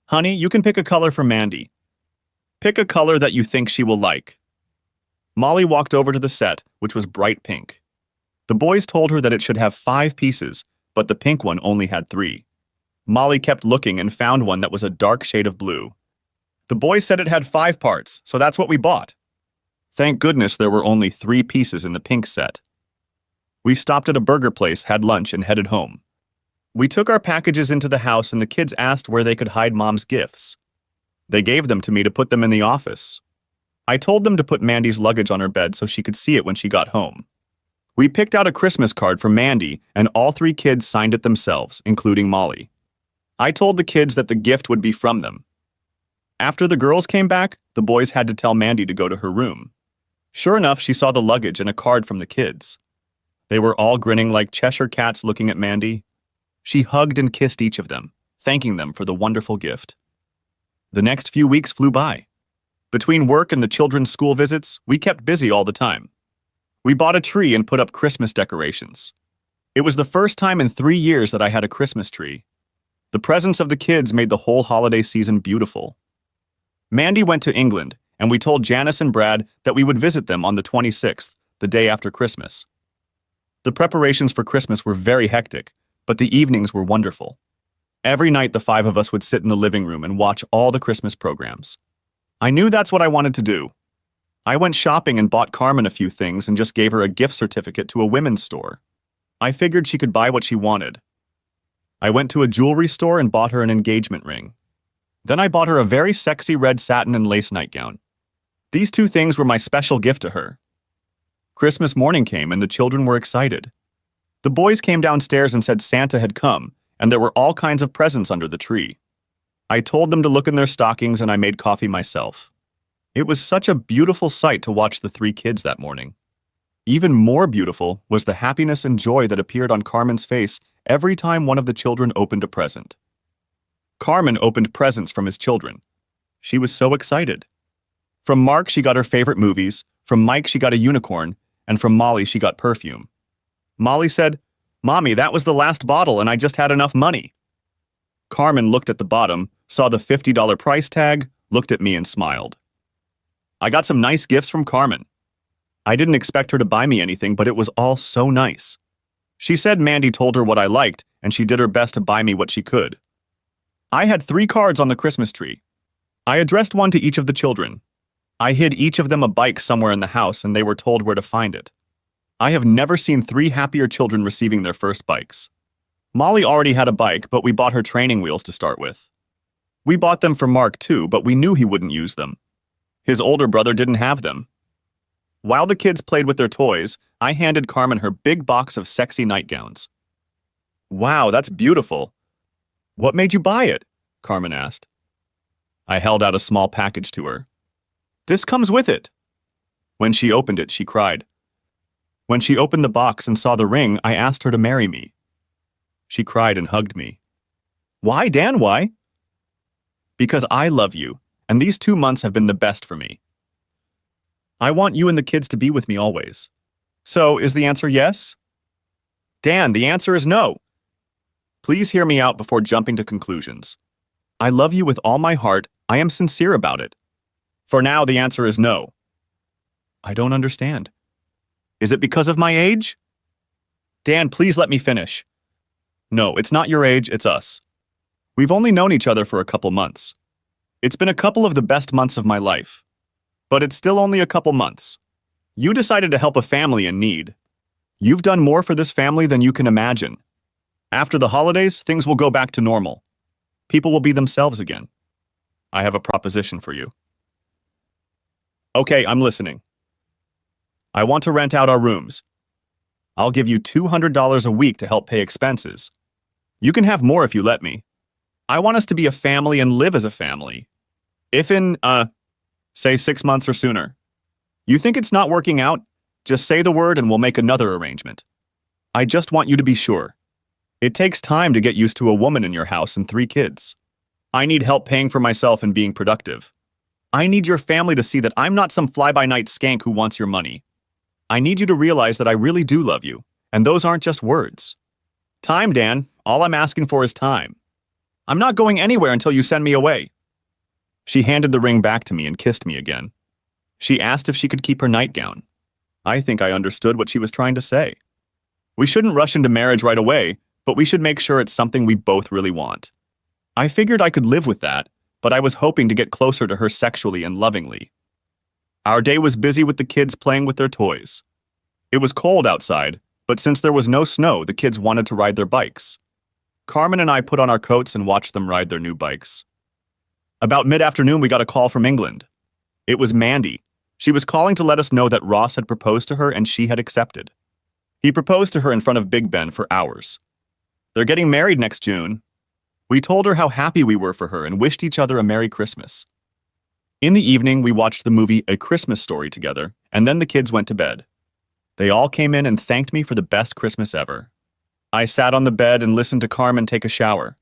Honey, you can pick a color for Mandy. Pick a color that you think she will like. Molly walked over to the set, which was bright pink. The boys told her that it should have 5 pieces, but the pink one only had 3. Molly kept looking and found one that was a dark shade of blue. The boys said it had 5 parts, so that's what we bought. Thank goodness there were only 3 pieces in the pink set. We stopped at a burger place, had lunch, and headed home. We took our packages into the house and the kids asked where they could hide Mom's gifts. They gave them to me to put them in the office. I told them to put Mandy's luggage on her bed so she could see it when she got home. We picked out a Christmas card for Mandy, and all three kids signed it themselves, including Molly. I told the kids that the gift would be from them. After the girls came back, the boys had to tell Mandy to go to her room. Sure enough, she saw the luggage and a card from the kids. They were all grinning like Cheshire cats looking at Mandy. She hugged and kissed each of them, thanking them for the wonderful gift. The next few weeks flew by. Between work and the children's school visits, we kept busy all the time. We bought a tree and put up Christmas decorations. It was the first time in 3 years that I had a Christmas tree. The presence of the kids made the whole holiday season beautiful. Mandy went to England, and we told Janice and Brad that we would visit them on the 26th, the day after Christmas. The preparations for Christmas were very hectic, but the evenings were wonderful. Every night the 5 of us would sit in the living room and watch all the Christmas programs. I knew that's what I wanted to do. I went shopping and bought Carmen a few things and just gave her a gift certificate to a women's store. I figured she could buy what she wanted. I went to a jewelry store and bought her an engagement ring. Then I bought her a very sexy red satin and lace nightgown. These 2 things were my special gift to her. Christmas morning came and the children were excited. The boys came downstairs and said Santa had come, and there were all kinds of presents under the tree. I told them to look in their stockings and I made coffee myself. It was such a beautiful sight to watch the 3 kids that morning. Even more beautiful was the happiness and joy that appeared on Carmen's face every time one of the children opened a present. Carmen opened presents from his children. She was so excited. From Mark, she got her favorite movies, from Mike, she got a unicorn, and from Molly, she got perfume. Molly said, "Mommy, that was the last bottle and I just had enough money." Carmen looked at the bottom, saw the $50 price tag, looked at me and smiled. I got some nice gifts from Carmen. I didn't expect her to buy me anything, but it was all so nice. She said Mandy told her what I liked, and she did her best to buy me what she could. I had 3 cards on the Christmas tree. I addressed one to each of the children. I hid each of them a bike somewhere in the house, and they were told where to find it. I have never seen 3 happier children receiving their first bikes. Molly already had a bike, but we bought her training wheels to start with. We bought them for Mark too, but we knew he wouldn't use them. His older brother didn't have them. While the kids played with their toys, I handed Carmen her big box of sexy nightgowns. "Wow, that's beautiful. What made you buy it?" Carmen asked. I held out a small package to her. "This comes with it." When she opened it, she cried. When she opened the box and saw the ring, I asked her to marry me. She cried and hugged me. "Why, Dan, why?" "Because I love you, and these 2 months have been the best for me. I want you and the kids to be with me always. So, is the answer yes?" "Dan, the answer is no." Please hear me out before jumping to conclusions. I love you with all my heart. I am sincere about it. For now, the answer is no. I don't understand. Is it because of my age? Dan, please let me finish. No, it's not your age, it's us. We've only known each other for a couple months. It's been a couple of the best months of my life. But it's still only a couple months. You decided to help a family in need. You've done more for this family than you can imagine. After the holidays, things will go back to normal. People will be themselves again. I have a proposition for you. Okay, I'm listening. I want to rent out our rooms. I'll give you $200 a week to help pay expenses. You can have more if you let me. I want us to be a family and live as a family. If in, say 6 months or sooner. You think it's not working out? Just say the word and we'll make another arrangement. I just want you to be sure. It takes time to get used to a woman in your house and 3 kids. I need help paying for myself and being productive. I need your family to see that I'm not some fly-by-night skank who wants your money. I need you to realize that I really do love you, and those aren't just words. Time, Dan. All I'm asking for is time. I'm not going anywhere until you send me away. She handed the ring back to me and kissed me again. She asked if she could keep her nightgown. I think I understood what she was trying to say. We shouldn't rush into marriage right away, but we should make sure it's something we both really want. I figured I could live with that, but I was hoping to get closer to her sexually and lovingly. Our day was busy with the kids playing with their toys. It was cold outside, but since there was no snow, the kids wanted to ride their bikes. Carmen and I put on our coats and watched them ride their new bikes. About mid-afternoon, we got a call from England. It was Mandy. She was calling to let us know that Ross had proposed to her and she had accepted. He proposed to her in front of Big Ben for hours. They're getting married next June. We told her how happy we were for her and wished each other a Merry Christmas. In the evening, we watched the movie A Christmas Story together, and then the kids went to bed. They all came in and thanked me for the best Christmas ever. I sat on the bed and listened to Carmen take a shower.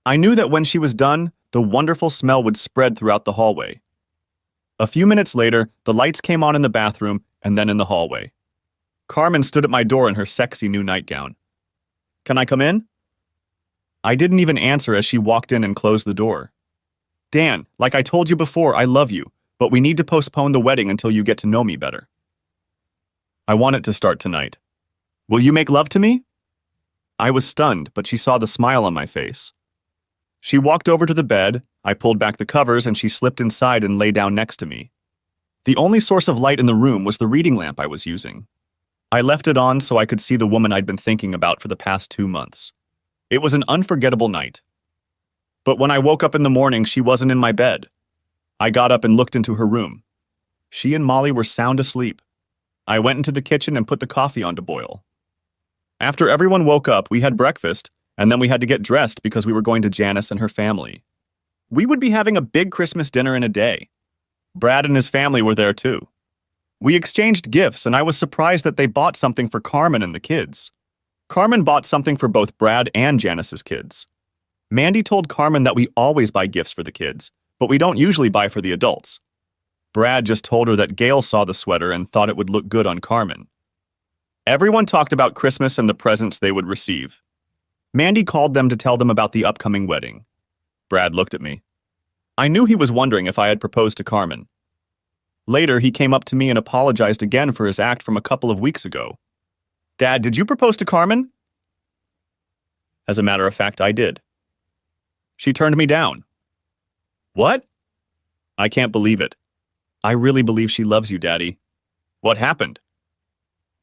I knew that when she was done, the wonderful smell would spread throughout the hallway. A few minutes later, the lights came on in the bathroom and then in the hallway. Carmen stood at my door in her sexy new nightgown. "Can I come in?" I didn't even answer as she walked in and closed the door. "Dan, like I told you before, I love you, but we need to postpone the wedding until you get to know me better. I want it to start tonight. Will you make love to me?" I was stunned, but she saw the smile on my face. She walked over to the bed, I pulled back the covers, and she slipped inside and lay down next to me. The only source of light in the room was the reading lamp I was using. I left it on so I could see the woman I'd been thinking about for the past 2 months. It was an unforgettable night. But when I woke up in the morning, she wasn't in my bed. I got up and looked into her room. She and Molly were sound asleep. I went into the kitchen and put the coffee on to boil. After everyone woke up, we had breakfast, and then we had to get dressed because we were going to Janice and her family. We would be having a big Christmas dinner in a day. Brad and his family were there too. We exchanged gifts, and I was surprised that they bought something for Carmen and the kids. Carmen bought something for both Brad and Janice's kids. Mandy told Carmen that we always buy gifts for the kids, but we don't usually buy for the adults. Brad just told her that Gail saw the sweater and thought it would look good on Carmen. Everyone talked about Christmas and the presents they would receive. Mandy called them to tell them about the upcoming wedding. Brad looked at me. I knew he was wondering if I had proposed to Carmen. Later, he came up to me and apologized again for his act from a couple of weeks ago. "Dad, did you propose to Carmen?" As a matter of fact, I did. She turned me down. What? I can't believe it. I really believe she loves you, Daddy. What happened?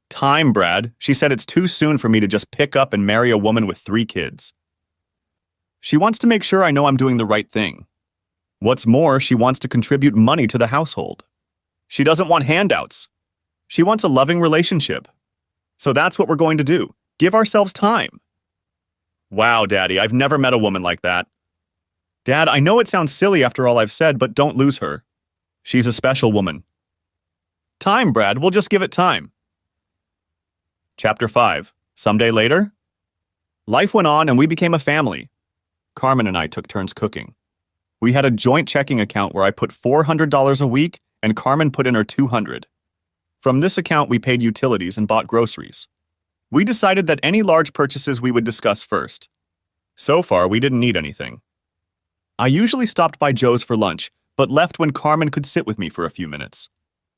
Time, Brad. She said it's too soon for me to just pick up and marry a woman with 3 kids. She wants to make sure I know I'm doing the right thing. What's more, she wants to contribute money to the household. She doesn't want handouts. She wants a loving relationship. So that's what we're going to do. Give ourselves time. Wow, Daddy, I've never met a woman like that. Dad, I know it sounds silly after all I've said, but don't lose her. She's a special woman. Time, Brad. We'll just give it time. Chapter 5. Someday later? Life went on and we became a family. Carmen and I took turns cooking. We had a joint checking account where I put $400 a week and Carmen put in her $200. From this account, we paid utilities and bought groceries. We decided that any large purchases we would discuss first. So far, we didn't need anything. I usually stopped by Joe's for lunch, but left when Carmen could sit with me for a few minutes.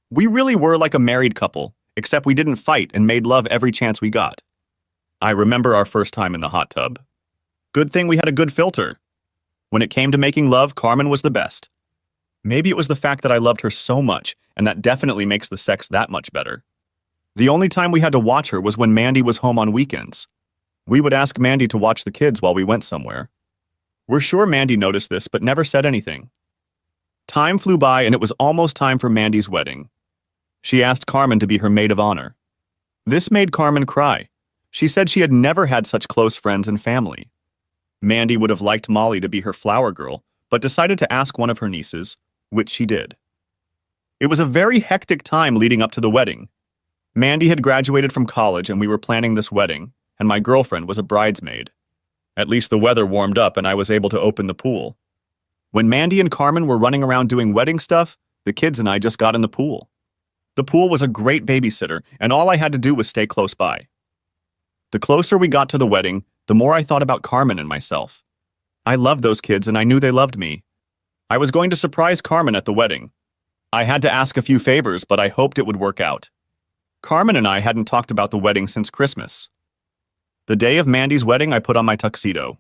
We really were like a married couple, except we didn't fight and made love every chance we got. I remember our first time in the hot tub. Good thing we had a good filter. When it came to making love, Carmen was the best. Maybe it was the fact that I loved her so much, and that definitely makes the sex that much better. The only time we had to watch her was when Mandy was home on weekends. We would ask Mandy to watch the kids while we went somewhere. We're sure Mandy noticed this, but never said anything. Time flew by, and it was almost time for Mandy's wedding. She asked Carmen to be her maid of honor. This made Carmen cry. She said she had never had such close friends and family. Mandy would have liked Molly to be her flower girl, but decided to ask one of her nieces, which she did. It was a very hectic time leading up to the wedding. Mandy had graduated from college and we were planning this wedding, and my girlfriend was a bridesmaid. At least the weather warmed up and I was able to open the pool. When Mandy and Carmen were running around doing wedding stuff, the kids and I just got in the pool. The pool was a great babysitter, and all I had to do was stay close by. The closer we got to the wedding, the more I thought about Carmen and myself. I loved those kids and I knew they loved me. I was going to surprise Carmen at the wedding. I had to ask a few favors, but I hoped it would work out. Carmen and I hadn't talked about the wedding since Christmas. The day of Mandy's wedding, I put on my tuxedo.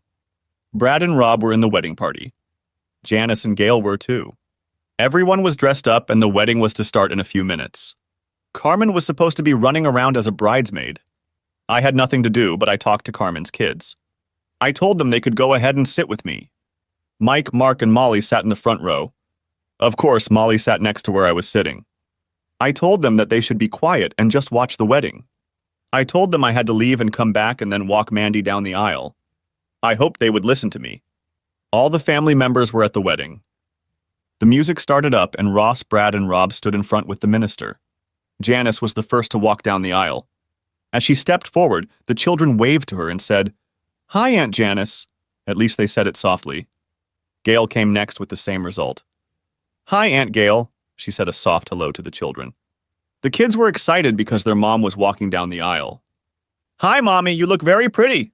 Brad and Rob were in the wedding party. Janice and Gail were too. Everyone was dressed up and the wedding was to start in a few minutes. Carmen was supposed to be running around as a bridesmaid. I had nothing to do, but I talked to Carmen's kids. I told them they could go ahead and sit with me. Mike, Mark, and Molly sat in the front row. Of course, Molly sat next to where I was sitting. I told them that they should be quiet and just watch the wedding. I told them I had to leave and come back and then walk Mandy down the aisle. I hoped they would listen to me. All the family members were at the wedding. The music started up and Ross, Brad, and Rob stood in front with the minister. Janice was the first to walk down the aisle. As she stepped forward, the children waved to her and said, "Hi, Aunt Janice." At least they said it softly. Gail came next with the same result. "Hi, Aunt Gail," she said a soft hello to the children. The kids were excited because their mom was walking down the aisle. "Hi, Mommy, you look very pretty."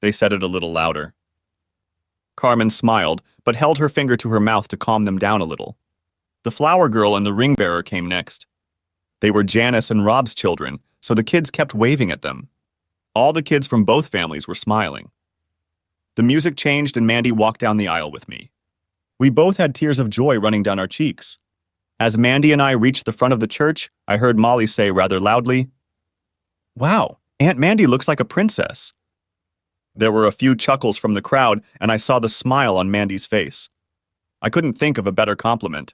They said it a little louder. Carmen smiled, but held her finger to her mouth to calm them down a little. The flower girl and the ring bearer came next. They were Janice and Rob's children, so the kids kept waving at them. All the kids from both families were smiling. The music changed and Mandy walked down the aisle with me. We both had tears of joy running down our cheeks. As Mandy and I reached the front of the church, I heard Molly say rather loudly, "Wow, Aunt Mandy looks like a princess." There were a few chuckles from the crowd, and I saw the smile on Mandy's face. I couldn't think of a better compliment.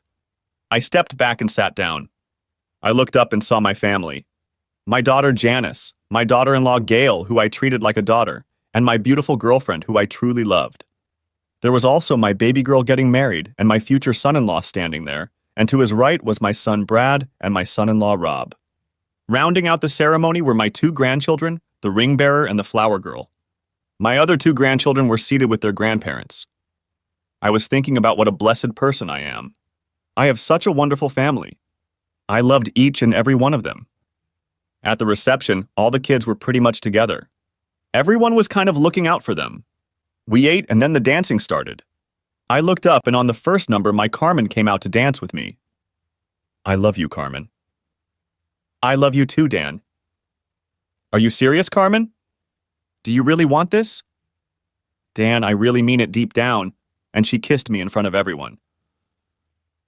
I stepped back and sat down. I looked up and saw my family. My daughter Janice, my daughter-in-law Gail, who I treated like a daughter, and my beautiful girlfriend who I truly loved. There was also my baby girl getting married and my future son-in-law standing there, and to his right was my son Brad and my son-in-law Rob. Rounding out the ceremony were my 2 grandchildren, the ring bearer and the flower girl. My other 2 grandchildren were seated with their grandparents. I was thinking about what a blessed person I am. I have such a wonderful family. I loved each and every one of them. At the reception, all the kids were pretty much together. Everyone was kind of looking out for them. We ate and then the dancing started. I looked up and on the first number my Carmen came out to dance with me. "I love you, Carmen." "I love you too, Dan." "Are you serious, Carmen? Do you really want this?" "Dan, I really mean it deep down," and she kissed me in front of everyone.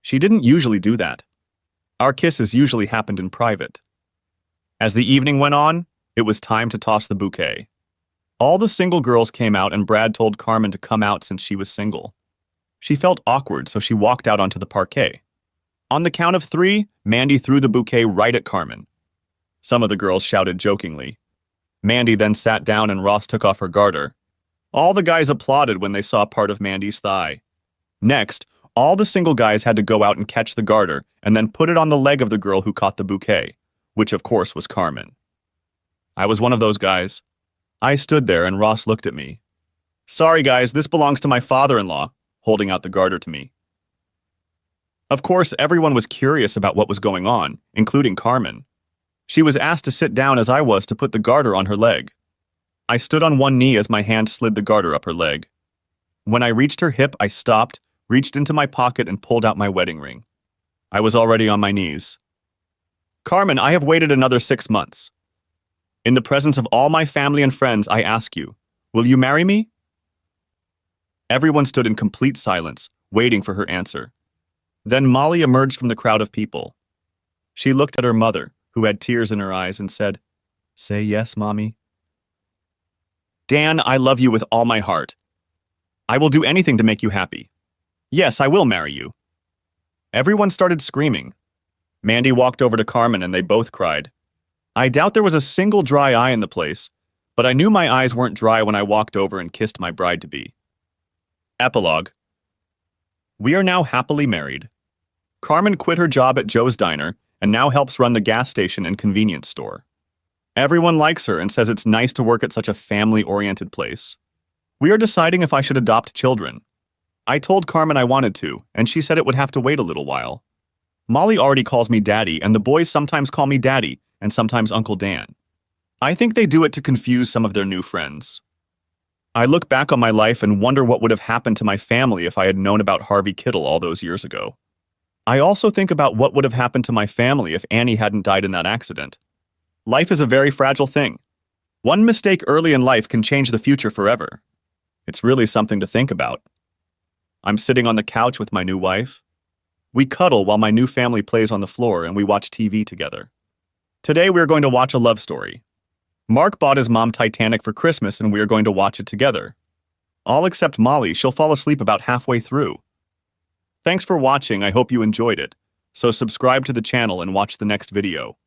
She didn't usually do that. Our kisses usually happened in private. As the evening went on, it was time to toss the bouquet. All the single girls came out and Brad told Carmen to come out since she was single. She felt awkward, so she walked out onto the parquet. On the count of 3, Mandy threw the bouquet right at Carmen. Some of the girls shouted jokingly. Mandy then sat down and Ross took off her garter. All the guys applauded when they saw part of Mandy's thigh. Next, all the single guys had to go out and catch the garter and then put it on the leg of the girl who caught the bouquet, which of course was Carmen. I was one of those guys. I stood there and Ross looked at me. "Sorry guys, this belongs to my father-in-law," holding out the garter to me. Of course, everyone was curious about what was going on, including Carmen. She was asked to sit down as I was to put the garter on her leg. I stood on one knee as my hand slid the garter up her leg. When I reached her hip, I stopped, reached into my pocket and pulled out my wedding ring. I was already on my knees. "Carmen, I have waited another 6 months. In the presence of all my family and friends, I ask you, will you marry me?" Everyone stood in complete silence, waiting for her answer. Then Molly emerged from the crowd of people. She looked at her mother, who had tears in her eyes, and said, "Say yes, Mommy." "Dan, I love you with all my heart. I will do anything to make you happy. Yes, I will marry you." Everyone started screaming. Mandy walked over to Carmen and they both cried. I doubt there was a single dry eye in the place, but I knew my eyes weren't dry when I walked over and kissed my bride-to-be. Epilogue. We are now happily married. Carmen quit her job at Joe's Diner and now helps run the gas station and convenience store. Everyone likes her and says it's nice to work at such a family-oriented place. We are deciding if I should adopt children. I told Carmen I wanted to, and she said it would have to wait a little while. Molly already calls me Daddy, and the boys sometimes call me Daddy, and sometimes Uncle Dan. I think they do it to confuse some of their new friends. I look back on my life and wonder what would have happened to my family if I had known about Harvey Kittle all those years ago. I also think about what would have happened to my family if Annie hadn't died in that accident. Life is a very fragile thing. One mistake early in life can change the future forever. It's really something to think about. I'm sitting on the couch with my new wife. We cuddle while my new family plays on the floor and we watch TV together. Today we are going to watch a love story. Mark bought his mom Titanic for Christmas and we are going to watch it together. All except Molly, she'll fall asleep about halfway through. Thanks for watching, I hope you enjoyed it. So subscribe to the channel and watch the next video.